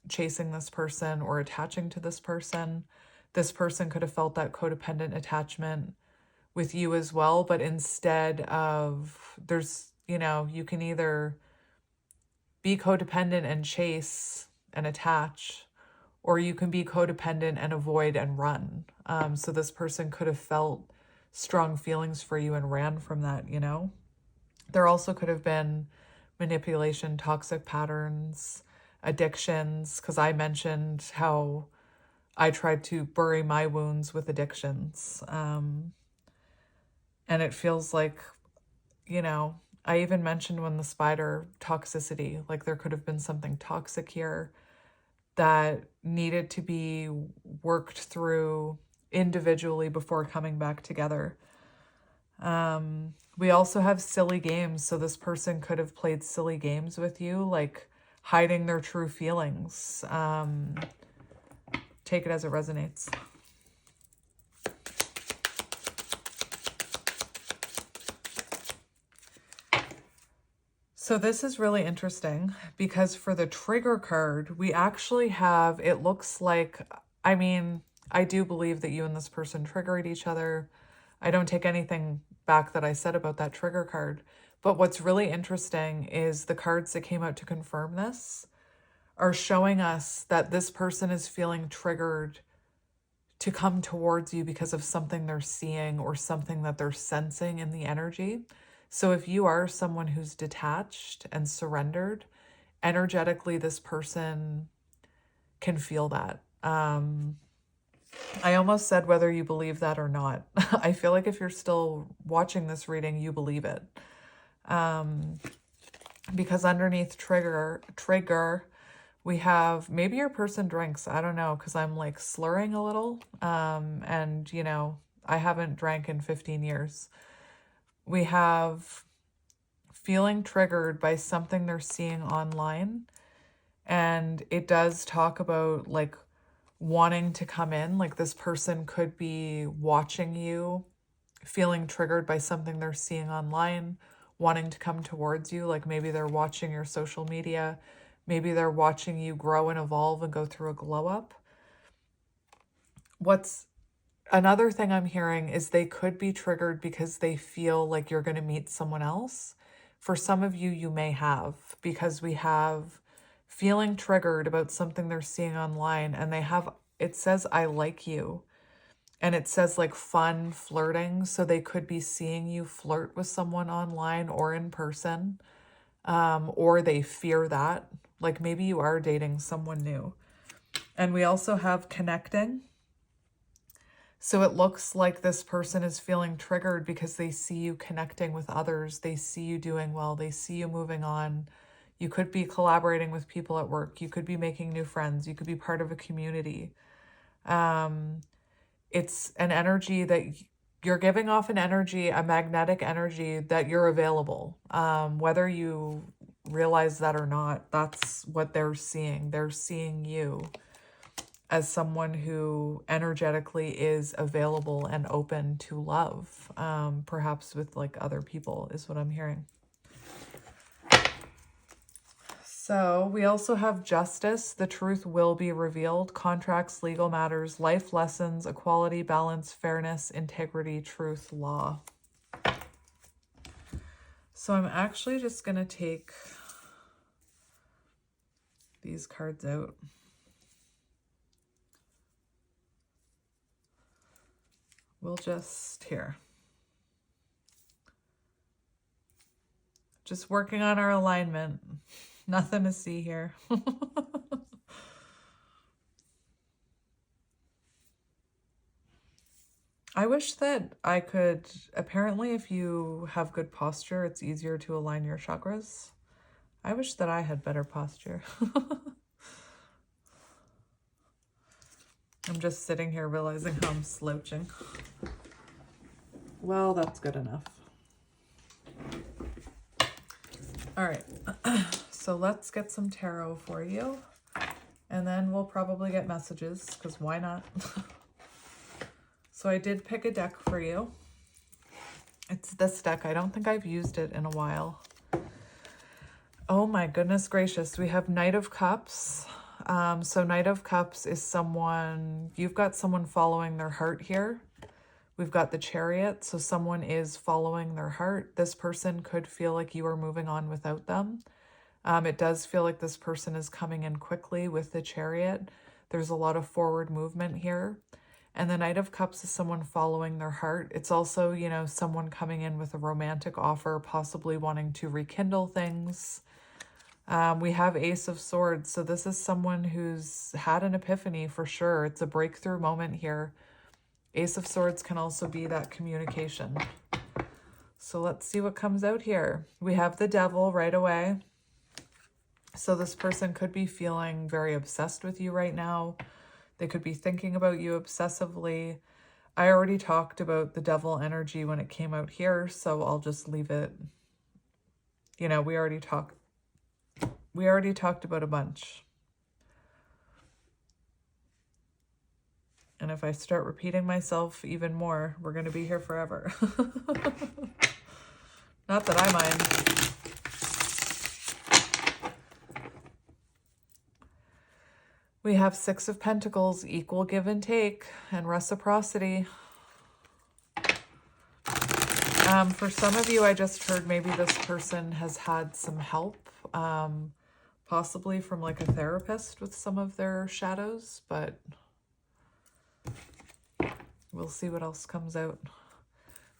chasing this person or attaching to this person. This person could have felt that codependent attachment with you as well, but instead of, there's, you know, you can either be codependent and chase and attach, or you can be codependent and avoid and run. So this person could have felt strong feelings for you and ran from that, you know? There also could have been manipulation, toxic patterns, addictions, because I mentioned how I tried to bury my wounds with addictions. And it feels like, you know, I even mentioned when the spider toxicity, like there could have been something toxic here that needed to be worked through individually before coming back together. We also have silly games. So this person could have played silly games with you, like hiding their true feelings. Take it as it resonates. So this is really interesting because for the trigger card, we actually have, it looks like, I mean, I do believe that you and this person triggered each other. I don't take anything back that I said about that trigger card. But what's really interesting is the cards that came out to confirm this are showing us that this person is feeling triggered to come towards you because of something they're seeing or something that they're sensing in the energy. So if you are someone who's detached and surrendered, energetically, this person can feel that. I almost said whether you believe that or not. I feel like if you're still watching this reading, you believe it. Because underneath trigger, we have, maybe your person drinks. I don't know, because I'm like slurring a little. And, you know, I haven't drank in 15 years. We have feeling triggered by something they're seeing online. And it does talk about like wanting to come in. Like this person could be watching you, feeling triggered by something they're seeing online, wanting to come towards you. Like maybe they're watching your social media. Maybe they're watching you grow and evolve and go through a glow up. What's another thing I'm hearing is they could be triggered because they feel like you're going to meet someone else. For some of you, you may have, because we have feeling triggered about something they're seeing online, and they have, it says, I like you. And it says like fun flirting. So they could be seeing you flirt with someone online or in person. Or they fear that. Like maybe you are dating someone new. And we also have connecting. So it looks like this person is feeling triggered because they see you connecting with others. They see you doing well. They see you moving on. You could be collaborating with people at work. You could be making new friends. You could be part of a community. It's an energy that you're giving off, an energy, a magnetic energy that you're available. Whether you realize that or not, that's what they're seeing. They're seeing you as someone who energetically is available and open to love, perhaps with like other people is what I'm hearing. So we also have justice. The truth will be revealed. Contracts, legal matters, life lessons, equality, balance, fairness, integrity, truth, law. So I'm actually just going to take these cards out. We'll just, here. Just working on our alignment. Nothing to see here. I wish that I could, apparently if you have good posture, it's easier to align your chakras. I wish that I had better posture. I'm just sitting here realizing how I'm slouching. Well, that's good enough. All right, so let's get some tarot for you. And then we'll probably get messages, because why not? So I did pick a deck for you. It's this deck. I don't think I've used it in a while. Oh my goodness gracious. We have Knight of Cups. So Knight of Cups is someone, you've got someone following their heart here. We've got the Chariot. So someone is following their heart. This person could feel like you are moving on without them. It does feel like this person is coming in quickly with the Chariot. There's a lot of forward movement here. And the Knight of Cups is someone following their heart. It's also, you know, someone coming in with a romantic offer, possibly wanting to rekindle things. We have Ace of Swords. So this is someone who's had an epiphany for sure. It's a breakthrough moment here. Ace of Swords can also be that communication. So let's see what comes out here. We have the Devil right away. So this person could be feeling very obsessed with you right now. They could be thinking about you obsessively. I already talked about the Devil energy when it came out here, so I'll just leave it. You know, we already talked about a bunch. And if I start repeating myself even more, we're going to be here forever. Not that I mind. We have Six of Pentacles, equal give and take, and reciprocity. For some of you, I just heard maybe this person has had some help, possibly from like a therapist with some of their shadows, but we'll see what else comes out.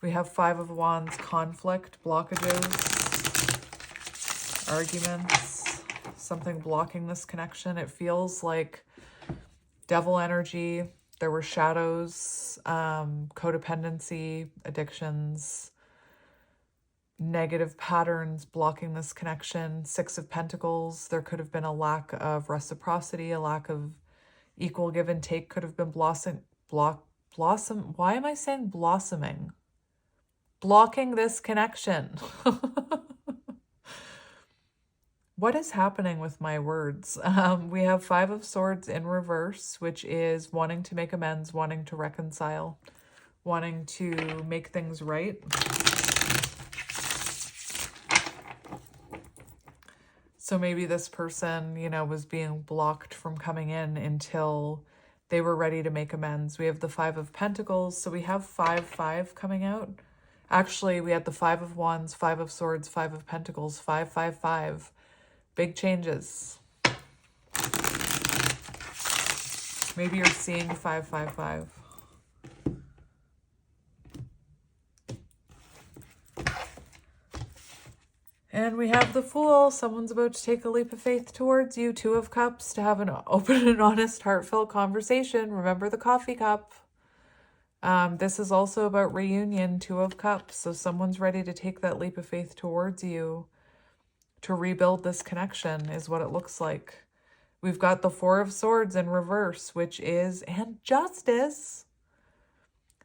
We have Five of Wands, conflict, blockages, arguments. Something blocking this connection. It feels like Devil energy. There were shadows, codependency, addictions, negative patterns blocking this connection. Six of Pentacles. There could have been a lack of reciprocity, a lack of equal give and take. Could have been blossom. Why am I saying blossoming? Blocking this connection. What is happening with my words? We have Five of Swords in reverse, which is wanting to make amends, wanting to reconcile, wanting to make things right. So maybe this person, you know, was being blocked from coming in until they were ready to make amends. We have the Five of Pentacles. So we have 5-5 coming out. Actually, we had the Five of Wands, Five of Swords, Five of Pentacles, 5-5-5. Big changes. Maybe you're seeing 5-5-5. And we have the Fool. Someone's about to take a leap of faith towards you. Two of Cups, to have an open and honest, heartfelt conversation. Remember the coffee cup. This is also about reunion, Two of Cups. So someone's ready to take that leap of faith towards you. To rebuild this connection is what it looks like. We've got the Four of Swords in reverse, which is, and Justice.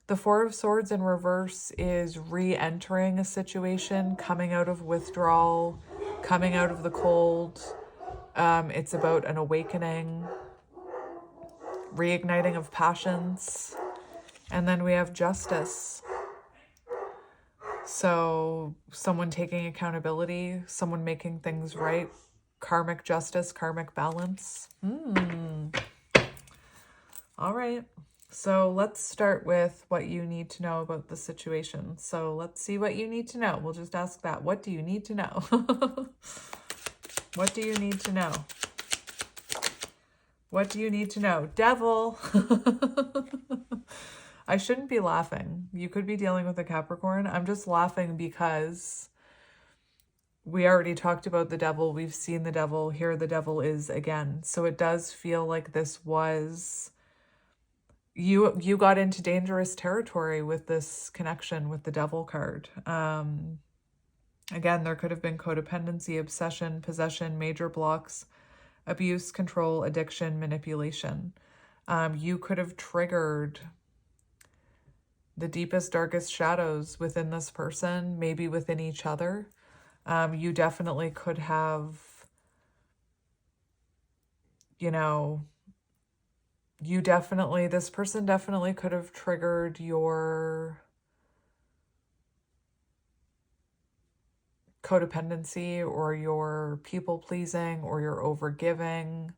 The Four of Swords in reverse is re-entering a situation, coming out of withdrawal, coming out of the cold. It's about an awakening, reigniting of passions. And then we have Justice. So someone taking accountability, someone making things right, karmic justice, karmic balance. All right. So let's start with what you need to know about the situation. So let's see what you need to know. We'll just ask that. What do you need to know? What do you need to know? What do you need to know? Devil. I shouldn't be laughing. You could be dealing with a Capricorn. I'm just laughing because we already talked about the Devil. We've seen the Devil. Here the Devil is again. So it does feel like this was... You got into dangerous territory with this connection with the Devil card. Again, there could have been codependency, obsession, possession, major blocks, abuse, control, addiction, manipulation. You could have triggered the deepest, darkest shadows within this person, maybe within each other. You definitely could have, you know, this person definitely could have triggered your codependency or your people-pleasing or your overgiving.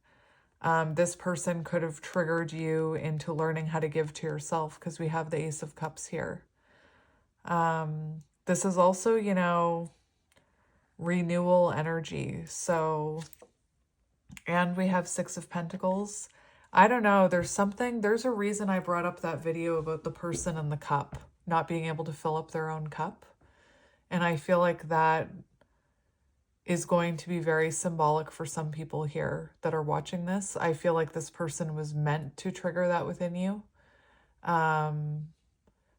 This person could have triggered you into learning how to give to yourself because we have the Ace of Cups here. This is also, you know, renewal energy. So, and we have Six of Pentacles. I don't know. There's a reason I brought up that video about the person in the cup, not being able to fill up their own cup. And I feel like that is going to be very symbolic for some people here that are watching this. I feel like this person was meant to trigger that within you,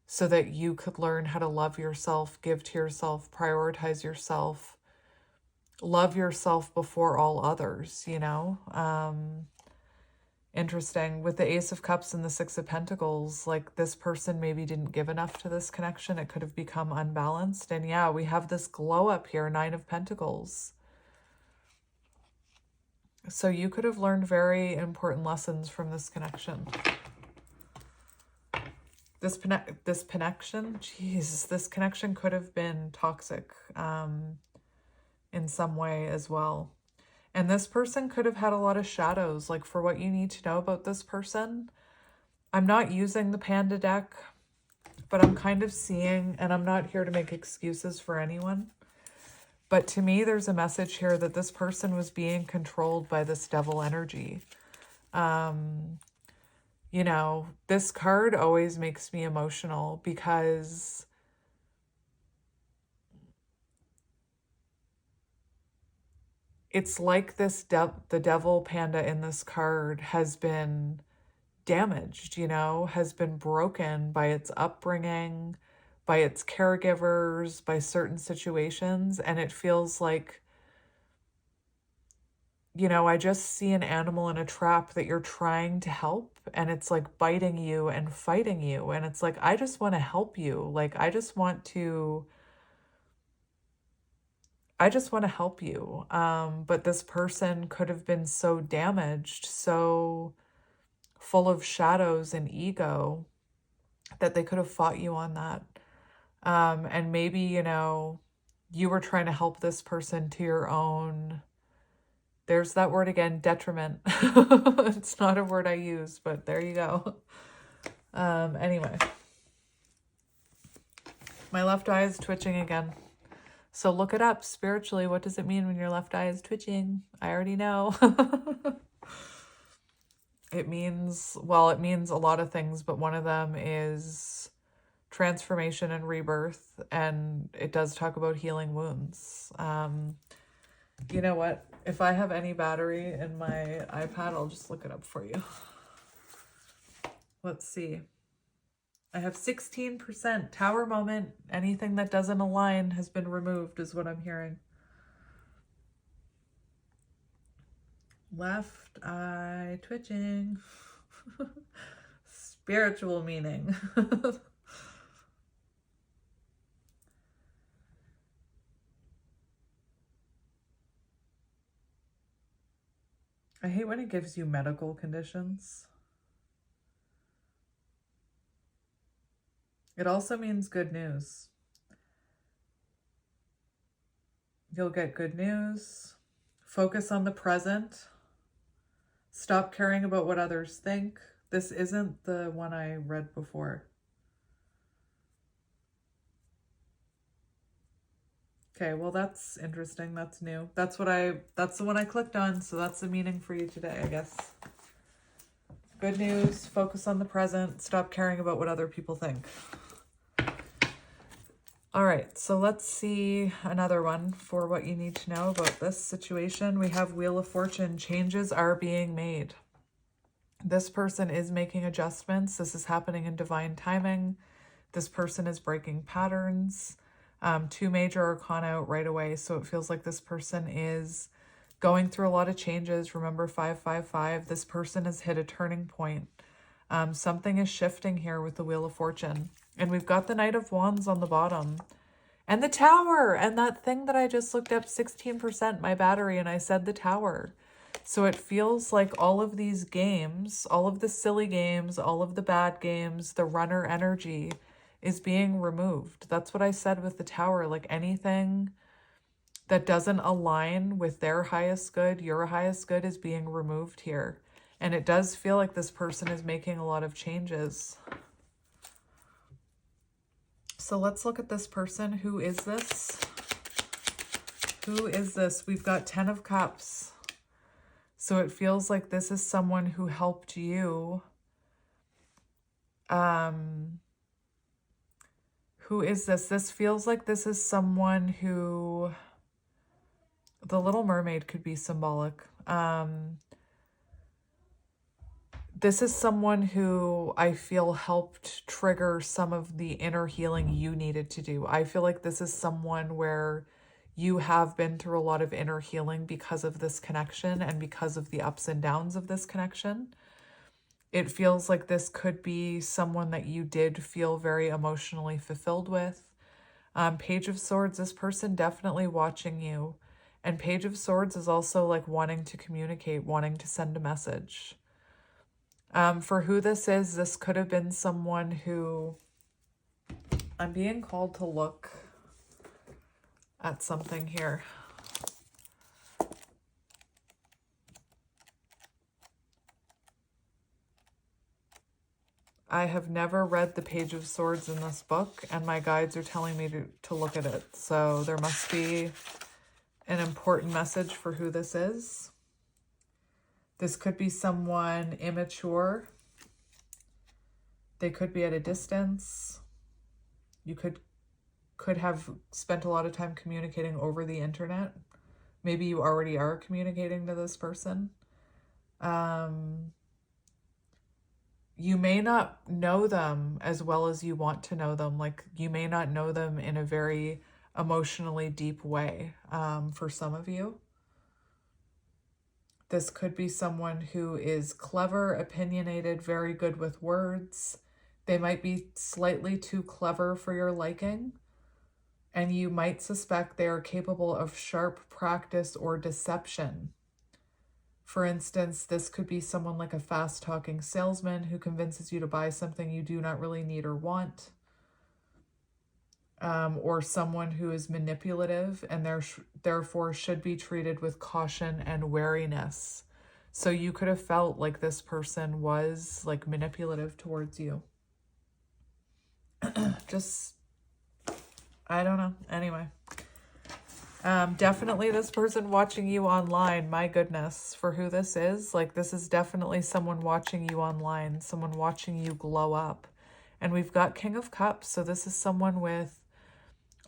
so that you could learn how to love yourself, give to yourself, prioritize yourself, love yourself before all others, you know? Interesting. With the Ace of Cups and the Six of Pentacles, like this person maybe didn't give enough to this connection. It could have become unbalanced. And yeah, we have this glow up here, Nine of Pentacles. So you could have learned very important lessons from this connection. This connection, jeez, this connection could have been toxic in some way as well. And this person could have had a lot of shadows. Like, for what you need to know about this person, I'm not using the Panda deck, but I'm kind of seeing, and I'm not here to make excuses for anyone, but to me, there's a message here that this person was being controlled by this devil energy. You know, this card always makes me emotional because it's like the devil panda in this card has been damaged, you know, has been broken by its upbringing, by its caregivers, by certain situations. And it feels like, you know, I just see an animal in a trap that you're trying to help, and it's like biting you and fighting you. And it's like, I just want to help you. Like, I just want to help you. But this person could have been so damaged, so full of shadows and ego, that they could have fought you on that. And maybe, you know, you were trying to help this person to your own, there's that word again, detriment. It's not a word I use, but there you go. Anyway, my left eye is twitching again. So look it up spiritually. What does it mean when your left eye is twitching? I already know. It means, well, it means a lot of things, but one of them is transformation and rebirth. And it does talk about healing wounds. You know what? If I have any battery in my iPad, I'll just look it up for you. Let's see. I have 16%. Tower moment. Anything that doesn't align has been removed, is what I'm hearing. Left eye twitching. Spiritual meaning. I hate when it gives you medical conditions. It also means good news. You'll get good news. Focus on the present. Stop caring about what others think. This isn't the one I read before. Okay, well, that's interesting. That's new. That's the one I clicked on, so that's the meaning for you today, I guess. Good news, focus on the present, stop caring about what other people think. All right, so let's see another one for what you need to know about this situation. We have Wheel of Fortune. Changes are being made. This person is making adjustments. This is happening in divine timing. This person is breaking patterns. Two major arcana out right away. So it feels like this person is going through a lot of changes. Remember 555, this person has hit a turning point. Something is shifting here with the Wheel of Fortune. And we've got the Knight of Wands on the bottom. And the Tower. And that thing that I just looked up, 16% my battery, and I said the Tower. So it feels like all of these games, all of the silly games, all of the bad games, the runner energy is being removed. That's what I said with the Tower. Like anything that doesn't align with their highest good, your highest good, is being removed here. And it does feel like this person is making a lot of changes. So let's look at this person. Who is this? Who is this? We've got 10 of Cups. So it feels like this is someone who helped you. Who is this? This feels like this is someone who... The Little Mermaid could be symbolic. This is someone who I feel helped trigger some of the inner healing you needed to do. I feel like this is someone where you have been through a lot of inner healing because of this connection and because of the ups and downs of this connection. It feels like this could be someone that you did feel very emotionally fulfilled with. Page of Swords, this person definitely watching you. And Page of Swords is also like wanting to communicate, wanting to send a message. For who this is, this could have been someone who... I'm being called to look at something here. I have never read the Page of Swords in this book, and my guides are telling me to look at it. So there must be an important message for who this is. This could be someone immature. They could be at a distance. You could have spent a lot of time communicating over the internet. Maybe you already are communicating to this person. You may not know them as well as you want to know them. Like, you may not know them in a very emotionally deep way, for some of you. This could be someone who is clever, opinionated, very good with words. They might be slightly too clever for your liking, and you might suspect they are capable of sharp practice or deception. For instance, this could be someone like a fast-talking salesman who convinces you to buy something you do not really need or want. Or someone who is manipulative and therefore should be treated with caution and wariness. So you could have felt like this person was like manipulative towards you. Just, I don't know. Anyway. Definitely this person watching you online. My goodness, for who this is. Like, this is definitely someone watching you online. Someone watching you glow up. And we've got King of Cups. So this is someone with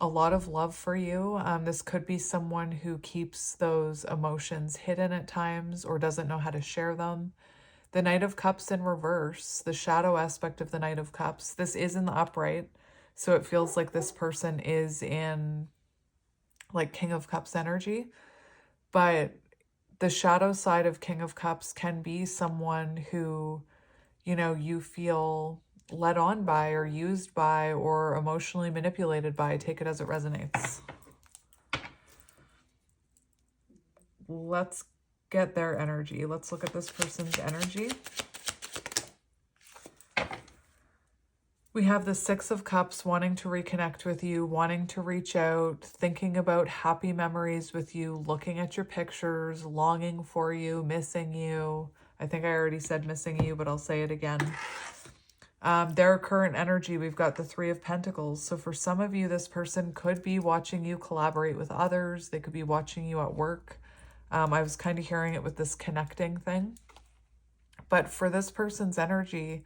a lot of love for you. This could be someone who keeps those emotions hidden at times or doesn't know how to share them. The Knight of Cups in reverse, the shadow aspect of the Knight of Cups. This is in the upright, so it feels like this person is in like King of Cups energy. But the shadow side of King of Cups can be someone who, you know, you feel led on by or used by or emotionally manipulated by. Take it as it resonates. Let's get their energy. Let's look at this person's energy. We have the Six of Cups wanting to reconnect with you, wanting to reach out, thinking about happy memories with you, looking at your pictures, longing for you, missing you. I think I already said missing you, but I'll say it again. Their current energy, we've got the Three of Pentacles. So for some of you, this person could be watching you collaborate with others. They could be watching you at work. I was kind of hearing it with this connecting thing. But for this person's energy,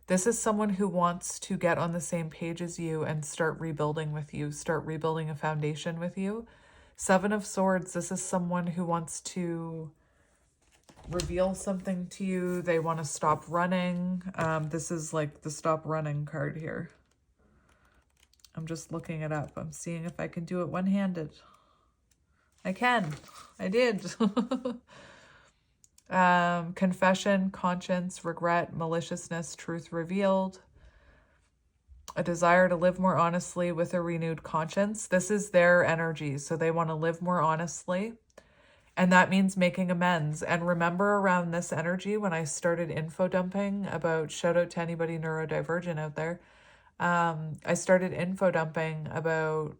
this is someone who wants to get on the same page as you and start rebuilding with you, start rebuilding a foundation with you. Seven of Swords, this is someone who wants to reveal something to you. They want to stop running. This is like the stop running card here. I'm just looking it up. I'm seeing if I can do it one-handed. I can. I did. Confession, conscience, regret, maliciousness, truth revealed. A desire to live more honestly with a renewed conscience. This is their energy. So they want to live more honestly. And that means making amends. And remember, around this energy, when I started info dumping about, shout out to anybody neurodivergent out there, I started info dumping about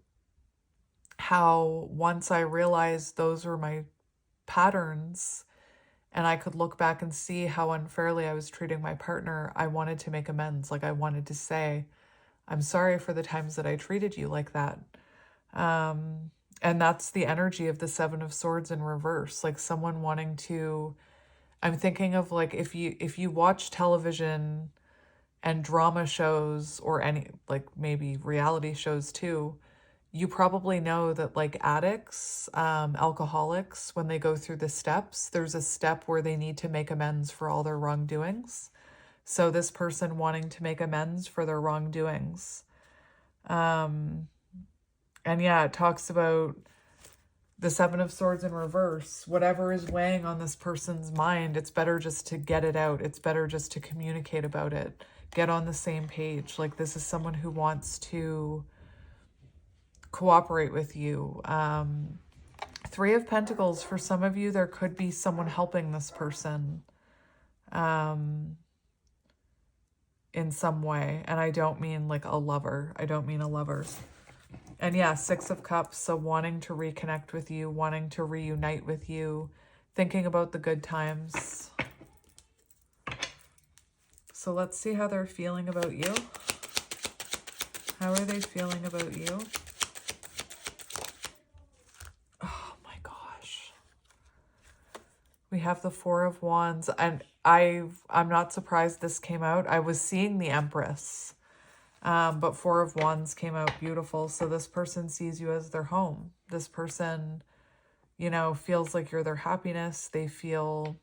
how once I realized those were my patterns and I could look back and see how unfairly I was treating my partner, I wanted to make amends. Like, I wanted to say, I'm sorry for the times that I treated you like that. And that's the energy of the Seven of Swords in reverse, like someone wanting to, I'm thinking of like if you watch television and drama shows or any like maybe reality shows too, you probably know that like addicts, alcoholics, when they go through the steps, there's a step where they need to make amends for all their wrongdoings. So this person wanting to make amends for their wrongdoings. And yeah, it talks about the Seven of Swords in reverse. Whatever is weighing on this person's mind, it's better just to get it out. It's better just to communicate about it. Get on the same page. Like this is someone who wants to cooperate with you. Three of Pentacles, for some of you, there could be someone helping this person in some way. And I don't mean like a lover. I don't mean a lover. And yeah, Six of Cups, so wanting to reconnect with you, wanting to reunite with you, thinking about the good times. So let's see how they're feeling about you. How are they feeling about you? Oh my gosh. We have the Four of Wands, and I'm not surprised this came out. I was seeing the Empress. But Four of Wands came out beautiful. So this person sees you as their home. This person, you know, feels like you're their happiness. They feel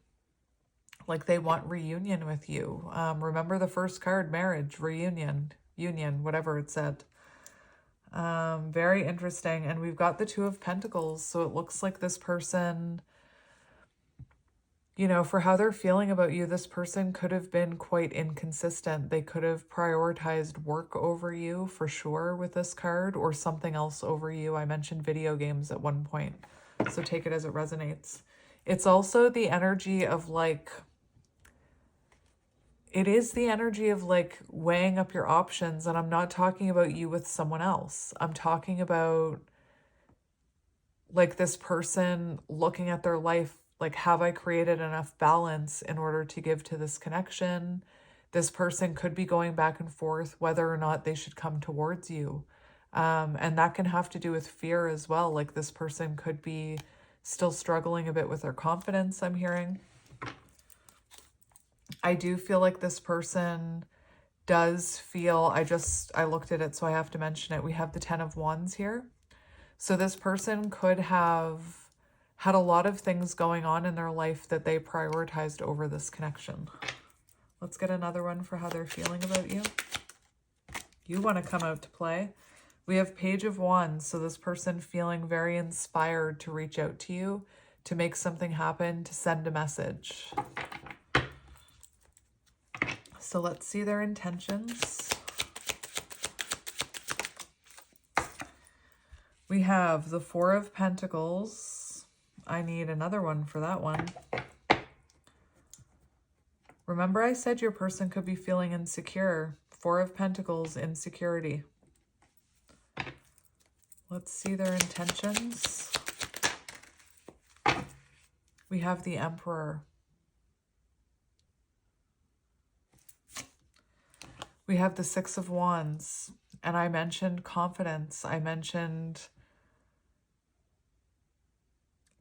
like they want reunion with you. Remember the first card, marriage, reunion, union, whatever it said. Very interesting. And we've got the Two of Pentacles. So it looks like this person, you know, for how they're feeling about you, this person could have been quite inconsistent. They could have prioritized work over you for sure with this card, or something else over you. I mentioned video games at one point, so take it as it resonates. It's also the energy of like, it is the energy of like weighing up your options. And I'm not talking about you with someone else. I'm talking about like this person looking at their life, like, have I created enough balance in order to give to this connection? This person could be going back and forth whether or not they should come towards you. And that can have to do with fear as well. Like this person could be still struggling a bit with their confidence, I'm hearing. I do feel like this person does feel, I looked at it, so I have to mention it. We have the Ten of Wands here. So this person could have had a lot of things going on in their life that they prioritized over this connection. Let's get another one for how they're feeling about you. You want to come out to play. We have Page of Wands. So this person feeling very inspired to reach out to you, to make something happen, to send a message. So let's see their intentions. We have the Four of Pentacles. I need another one for that one. Remember I said your person could be feeling insecure. Four of Pentacles, insecurity. Let's see their intentions. We have the Emperor. We have the Six of Wands. And I mentioned confidence. I mentioned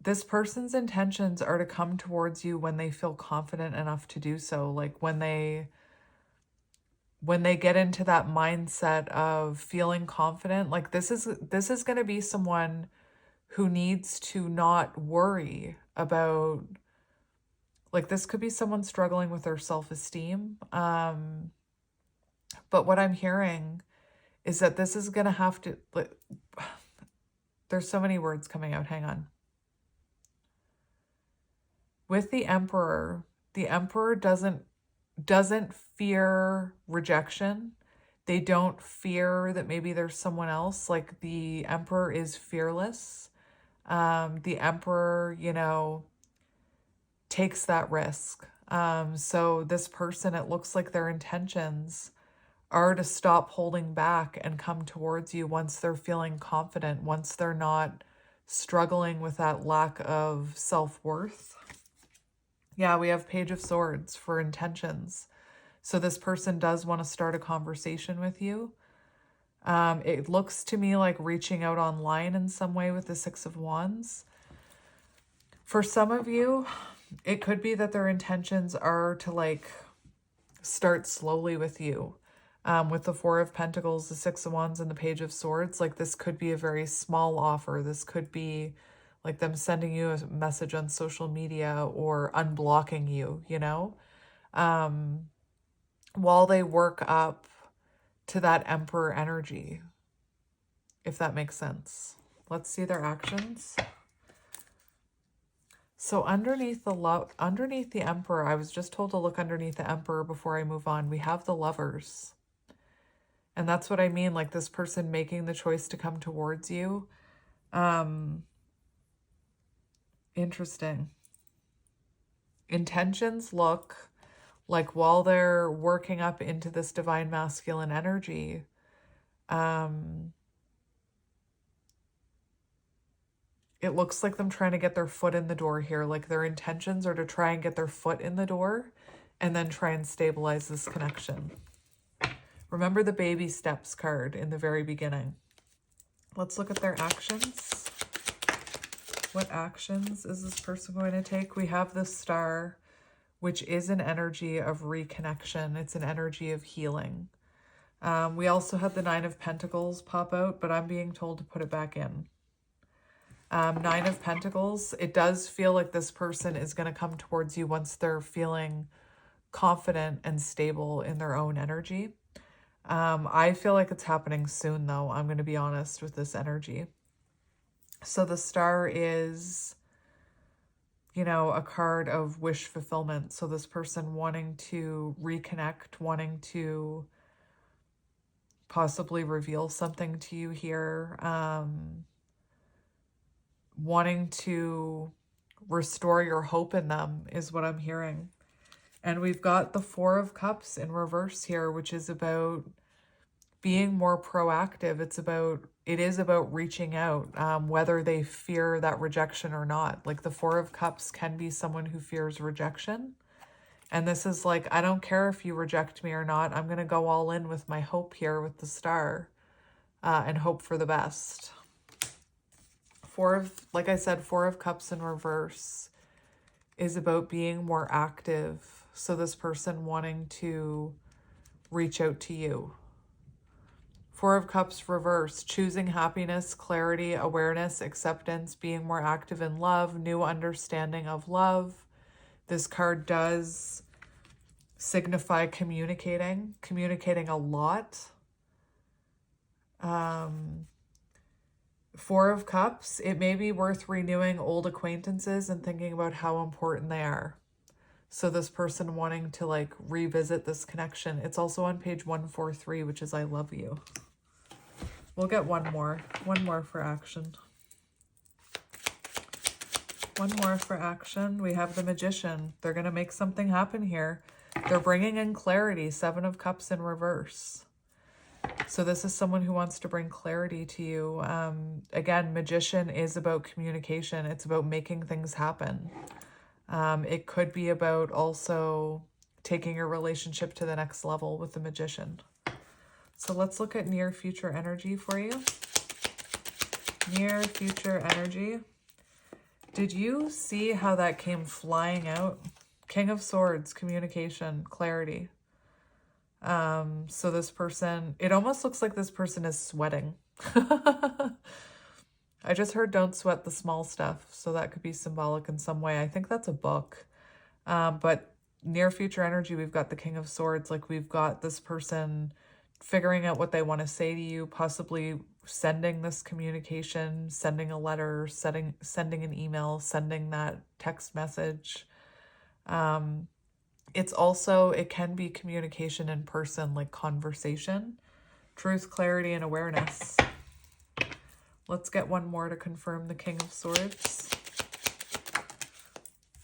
this person's intentions are to come towards you when they feel confident enough to do so. Like when they get into that mindset of feeling confident, like this is going to be someone who needs to not worry about, like this could be someone struggling with their self-esteem. But what I'm hearing is that this is going to have to, like, there's so many words coming out. Hang on. With the Emperor doesn't fear rejection. They don't fear that maybe there's someone else. Like the Emperor is fearless. The Emperor, you know, takes that risk. So this person, it looks like their intentions are to stop holding back and come towards you once they're feeling confident, once they're not struggling with that lack of self-worth. Yeah, we have Page of Swords for intentions. So this person does want to start a conversation with you. It looks to me like reaching out online in some way with the Six of Wands. For some of you, it could be that their intentions are to like start slowly with you. With the Four of Pentacles, the Six of Wands, and the Page of Swords, like this could be a very small offer. This could be like them sending you a message on social media or unblocking you, you know, while they work up to that Emperor energy, if that makes sense. Let's see their actions. So underneath the Emperor, I was just told to look underneath the Emperor before I move on. We have the Lovers. And that's what I mean, like this person making the choice to come towards you. Interesting. Intentions look like while they're working up into this divine masculine energy, it looks like them trying to get their foot in the door here. Like their intentions are to try and get their foot in the door and then try and stabilize this connection. Remember the baby steps card in the very beginning. Let's look at their actions. What actions is this person going to take? We have the Star, which is an energy of reconnection. It's an energy of healing. We also had the Nine of Pentacles pop out, but I'm being told to put it back in. Nine of Pentacles, it does feel like this person is going to come towards you once they're feeling confident and stable in their own energy. I feel like it's happening soon, though. I'm going to be honest with this energy. So the Star is, you know, a card of wish fulfillment. So this person wanting to reconnect, wanting to possibly reveal something to you here, wanting to restore your hope in them is what I'm hearing. And we've got the Four of Cups in reverse here, which is about being more proactive. It is about reaching out, whether they fear that rejection or not. Like the Four of Cups can be someone who fears rejection. And this is like, I don't care if you reject me or not. I'm going to go all in with my hope here with the Star, and hope for the best. Like I said, Four of Cups in reverse is about being more active. So this person wanting to reach out to you. Four of Cups reverse, choosing happiness, clarity, awareness, acceptance, being more active in love, new understanding of love. This card does signify communicating a lot. Four of Cups, it may be worth renewing old acquaintances and thinking about how important they are. So this person wanting to like revisit this connection. It's also on page 143, which is I love you. We'll get one more for action. One more for action. We have the Magician. They're going to make something happen here. They're bringing in clarity. Seven of Cups in reverse. So this is someone who wants to bring clarity to you. Again, Magician is about communication. It's about making things happen. It could be about also taking your relationship to the next level with the Magician. So let's look at near future energy for you. Near future energy. Did you see how that came flying out? King of Swords, communication, clarity. So this person, it almost looks like this person is sweating. I just heard don't sweat the small stuff. So that could be symbolic in some way. I think that's a book. But near future energy, we've got the King of Swords. Like we've got this person figuring out what they want to say to you, possibly sending this communication, sending a letter, sending an email, sending that text message. It can be communication in person, like conversation, truth, clarity, and awareness. Let's get one more to confirm the King of Swords.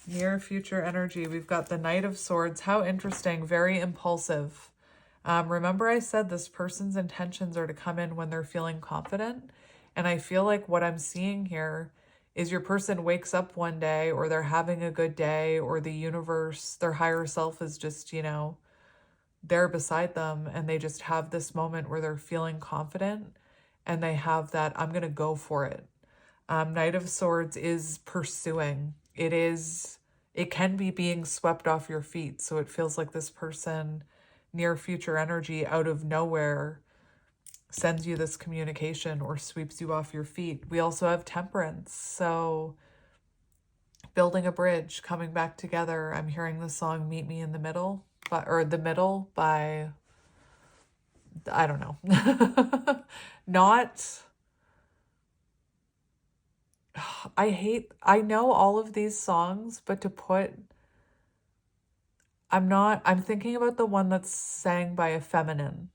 Near future energy, we've got the Knight of Swords. How interesting, very impulsive. Remember I said this person's intentions are to come in when they're feeling confident. And I feel like what I'm seeing here is your person wakes up one day or they're having a good day or the universe, their higher self is just, you know, they're beside them and they just have this moment where they're feeling confident and they have that, I'm going to go for it. Knight of Swords is pursuing. It can be being swept off your feet. So it feels like this person, near future energy, out of nowhere, sends you this communication or sweeps you off your feet. We also have Temperance. So building a bridge, coming back together. I'm hearing the song Meet Me in the Middle, or The Middle by, I don't know. Not, I know all of these songs, but I'm thinking about the one that's sang by a feminine.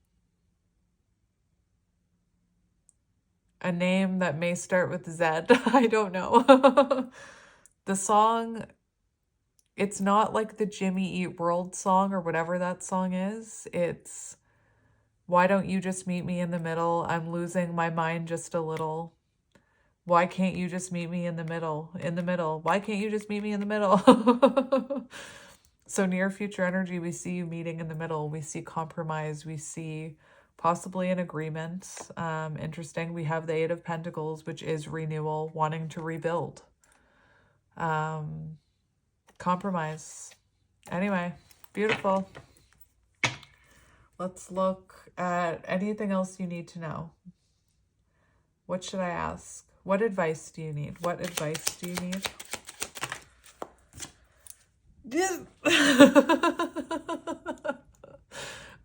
A name that may start with Z. I don't know. The song, it's not like the Jimmy Eat World song or whatever that song is. It's, why don't you just meet me in the middle? I'm losing my mind just a little. Why can't you just meet me in the middle? In the middle. Why can't you just meet me in the middle? So near future energy, we see you meeting in the middle. We see compromise. We see possibly an agreement. Interesting. We have the Eight of Pentacles, which is renewal, wanting to rebuild. Compromise. Anyway, beautiful. Let's look at anything else you need to know. What should I ask? What advice do you need? What advice do you need?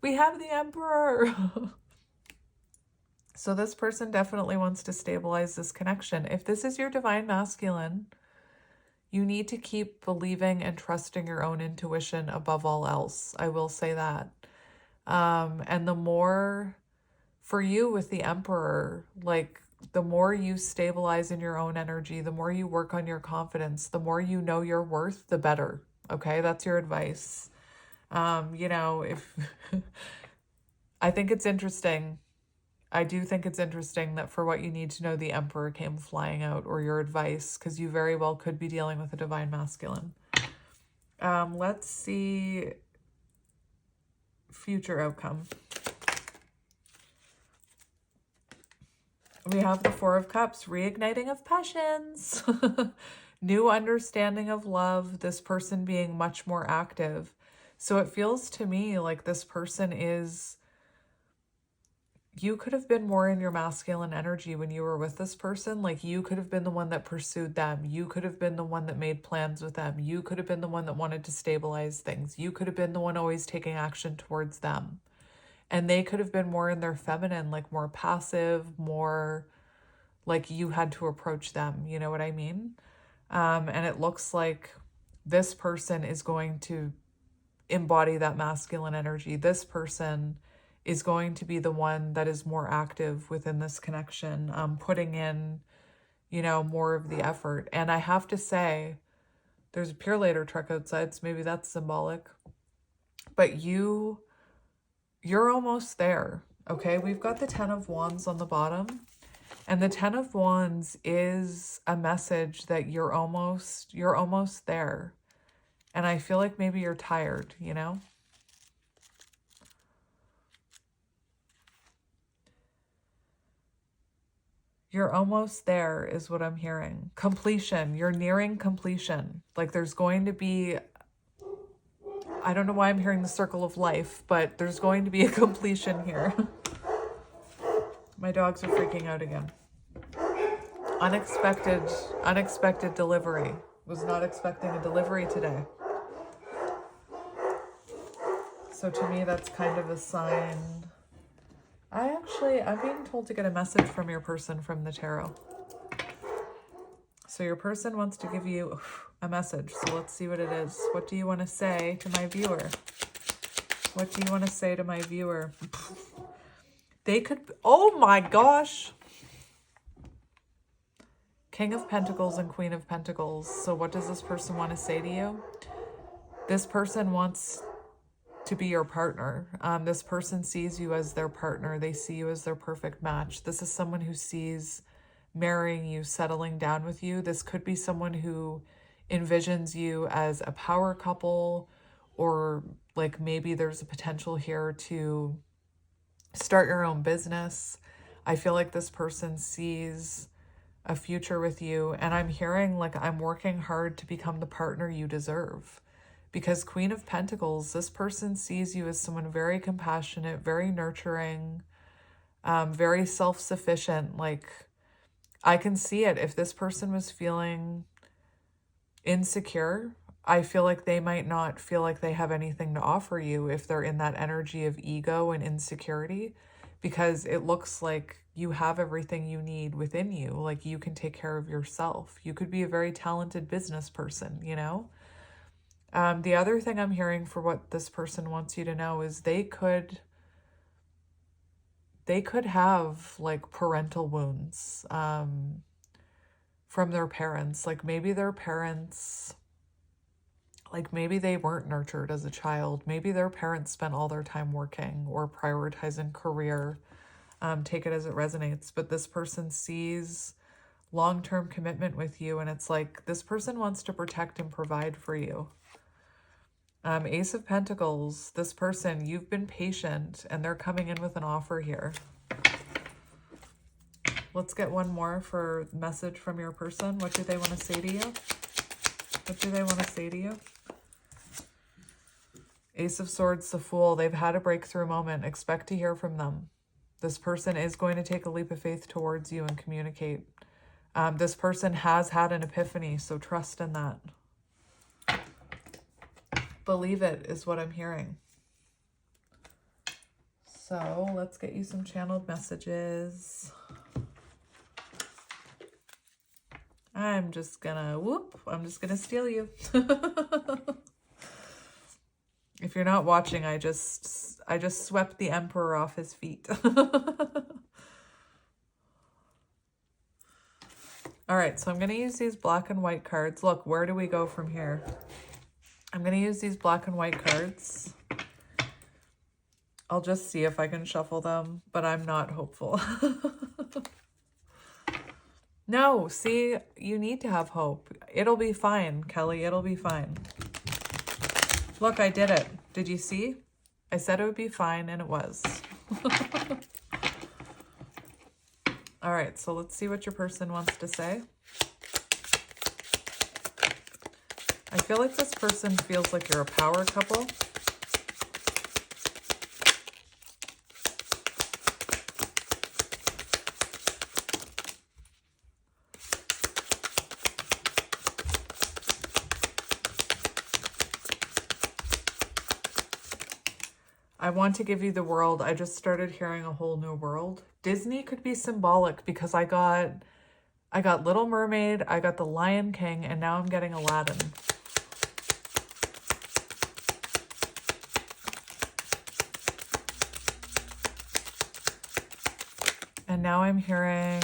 We have the Emperor. So this person definitely wants to stabilize this connection. If this is your divine masculine, you need to keep believing and trusting your own intuition above all else. I will say that. And the more, for you with the Emperor, like the more you stabilize in your own energy, the more you work on your confidence, the more you know your worth, the better. Okay, that's your advice. If I think it's interesting. I do think it's interesting that for what you need to know, the Emperor came flying out, or your advice, because you very well could be dealing with a divine masculine. Let's see future outcome. We have the Four of Cups, reigniting of passions, new understanding of love, this person being much more active. So it feels to me like this person is, you could have been more in your masculine energy when you were with this person. Like you could have been the one that pursued them. You could have been the one that made plans with them. You could have been the one that wanted to stabilize things. You could have been the one always taking action towards them. And they could have been more in their feminine, like more passive, more like you had to approach them. You know what I mean? And it looks like this person is going to embody that masculine energy. This person is going to be the one that is more active within this connection, putting in, more of the effort. And I have to say, there's a Pure Later truck outside, so maybe that's symbolic. But you're almost there, okay? We've got the Ten of Wands on the bottom. And the Ten of Wands is a message that you're almost there. And I feel like maybe you're tired, You're almost there is what I'm hearing. Completion. You're nearing completion. Like there's going to be, I don't know why I'm hearing the circle of life, but there's going to be a completion here. My dogs are freaking out again. Unexpected delivery. Was not expecting a delivery today. So to me, that's kind of a sign. I'm being told to get a message from your person from the tarot. So your person wants to give you a message. So let's see what it is. What do you want to say to my viewer? What do you want to say to my viewer? They could, oh my gosh. King of Pentacles and Queen of Pentacles. So what does this person want to say to you? This person wants to be your partner. This person sees you as their partner. They see you as their perfect match. This is someone who sees marrying you, settling down with you. This could be someone who envisions you as a power couple, or Like maybe there's a potential here to start your own business. I feel like this person sees a future with you, and I'm hearing like I'm working hard to become the partner you deserve. Because Queen of Pentacles, this person sees you as someone very compassionate, very nurturing, very self-sufficient. Like I can see it. If this person was feeling insecure, I feel like they might not feel like they have anything to offer you if they're in that energy of ego and insecurity, because it looks like you have everything you need within you. Like you can take care of yourself. You could be a very talented business person, you know? The other thing I'm hearing for what this person wants you to know is they could have like parental wounds from their parents. Like maybe their parents, like maybe they weren't nurtured as a child. Maybe their parents spent all their time working or prioritizing career. Take it as it resonates. But this person sees long-term commitment with you, and it's like this person wants to protect and provide for you. Ace of Pentacles, this person, you've been patient and they're coming in with an offer here. Let's get one more for message from your person. What do they want to say to you? What do they want to say to you? Ace of Swords, the Fool. They've had a breakthrough moment. Expect to hear from them. This person is going to take a leap of faith towards you and communicate. This person has had an epiphany, so trust in that. Believe it is what I'm hearing. So let's get you some channeled messages. I'm just gonna steal you. If you're not watching, I just swept the Emperor off his feet. All right, so I'm going to use these black and white cards. Look, where do we go from here? I'm going to use these black and white cards. I'll just see if I can shuffle them, but I'm not hopeful. No, see, you need to have hope. It'll be fine, Kelly. It'll be fine. Look, I did it. Did you see? I said it would be fine, and it was. All right, so let's see what your person wants to say. I feel like this person feels like you're a power couple. I want to give you the world. I just started hearing a whole new world. Disney could be symbolic because I got Little Mermaid, I got The Lion King, and now I'm getting Aladdin. And now I'm hearing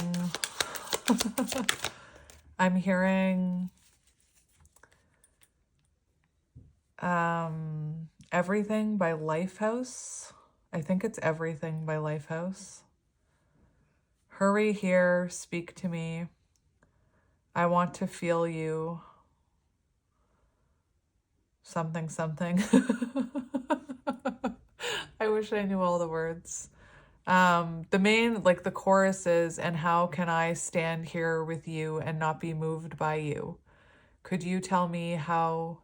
Everything by Lifehouse. I think it's Everything by Lifehouse. Hurry here, speak to me. I want to feel you. Something, something. I wish I knew all the words. The main, like the chorus is, and how can I stand here with you and not be moved by you? Could you tell me how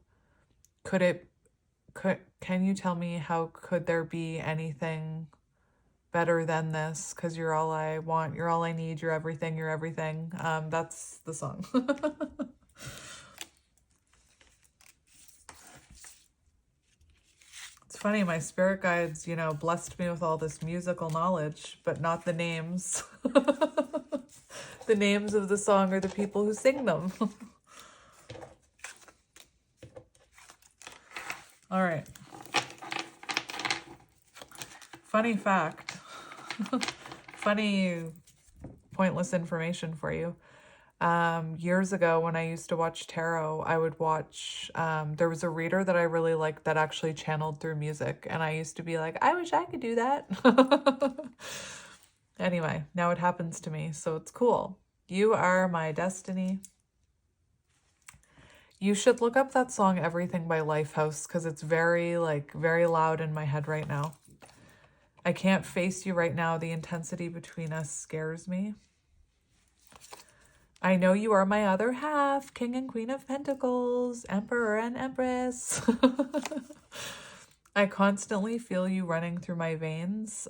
can you tell me how could there be anything better than this? Because you're all I want, you're all I need, you're everything, you're everything. That's the song. It's funny, my spirit guides, you know, blessed me with all this musical knowledge, but not the names. The names of the song or the people who sing them. All right. Funny fact. Funny, pointless information for you. Years ago when I used to watch tarot, I would watch, there was a reader that I really liked that actually channeled through music. And I used to be like, I wish I could do that. Anyway, now it happens to me. So it's cool. You are my destiny. You should look up that song Everything by Lifehouse because it's very, like, very loud in my head right now. I can't face you right now. The intensity between us scares me. I know you are my other half, King and Queen of Pentacles, Emperor and Empress. I constantly feel you running through my veins.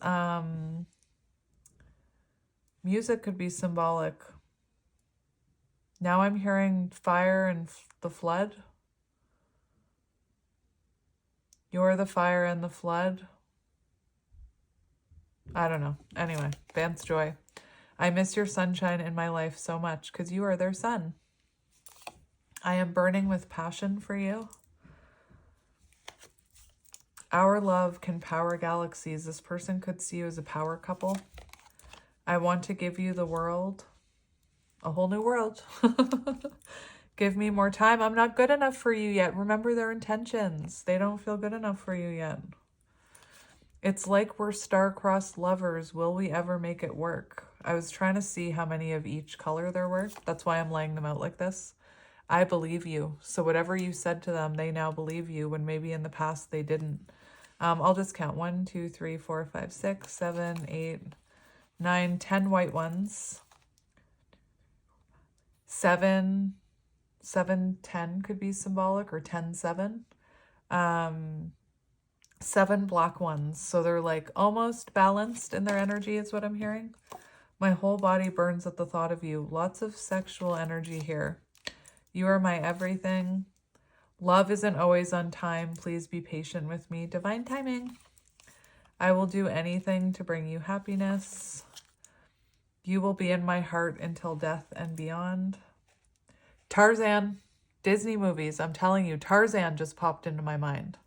Music could be symbolic. Now I'm hearing fire and the flood. You're the fire and the flood. I don't know. Anyway, Vance Joy. I miss your sunshine in my life so much because you are their sun. I am burning with passion for you. Our love can power galaxies. This person could see you as a power couple. I want to give you the world. A whole new world. Give me more time. I'm not good enough for you yet. Remember their intentions. They don't feel good enough for you yet. It's like we're star-crossed lovers. Will we ever make it work? I was trying to see how many of each color there were. That's why I'm laying them out like this. I believe you. So whatever you said to them, they now believe you when maybe in the past they didn't. I'll just count 1, 2, 3, 4, 5, 6, 7, 8, 9, 10 white ones. 7, 7, 10 could be symbolic, or 10, 7. 7 black ones. So they're like almost balanced in their energy is what I'm hearing. My whole body burns at the thought of you. Lots of sexual energy here. You are my everything. Love isn't always on time. Please be patient with me. Divine timing. I will do anything to bring you happiness. You will be in my heart until death and beyond. Tarzan. Disney movies. I'm telling you, Tarzan just popped into my mind.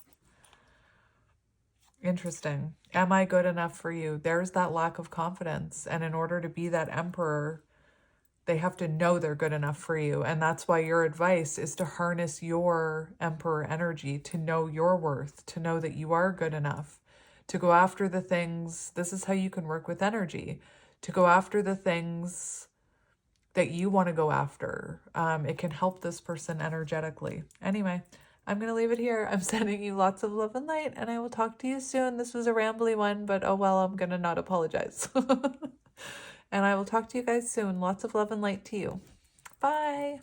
Interesting. Am I good enough for you? There's that lack of confidence. And in order to be that emperor, they have to know they're good enough for you. And that's why your advice is to harness your emperor energy, to know your worth, to know that you are good enough, to go after the things. This is how you can work with energy, to go after the things that you want to go after. It can help this person energetically. Anyway, I'm going to leave it here. I'm sending you lots of love and light, and I will talk to you soon. This was a rambly one, but oh well, I'm going to not apologize. And I will talk to you guys soon. Lots of love and light to you. Bye.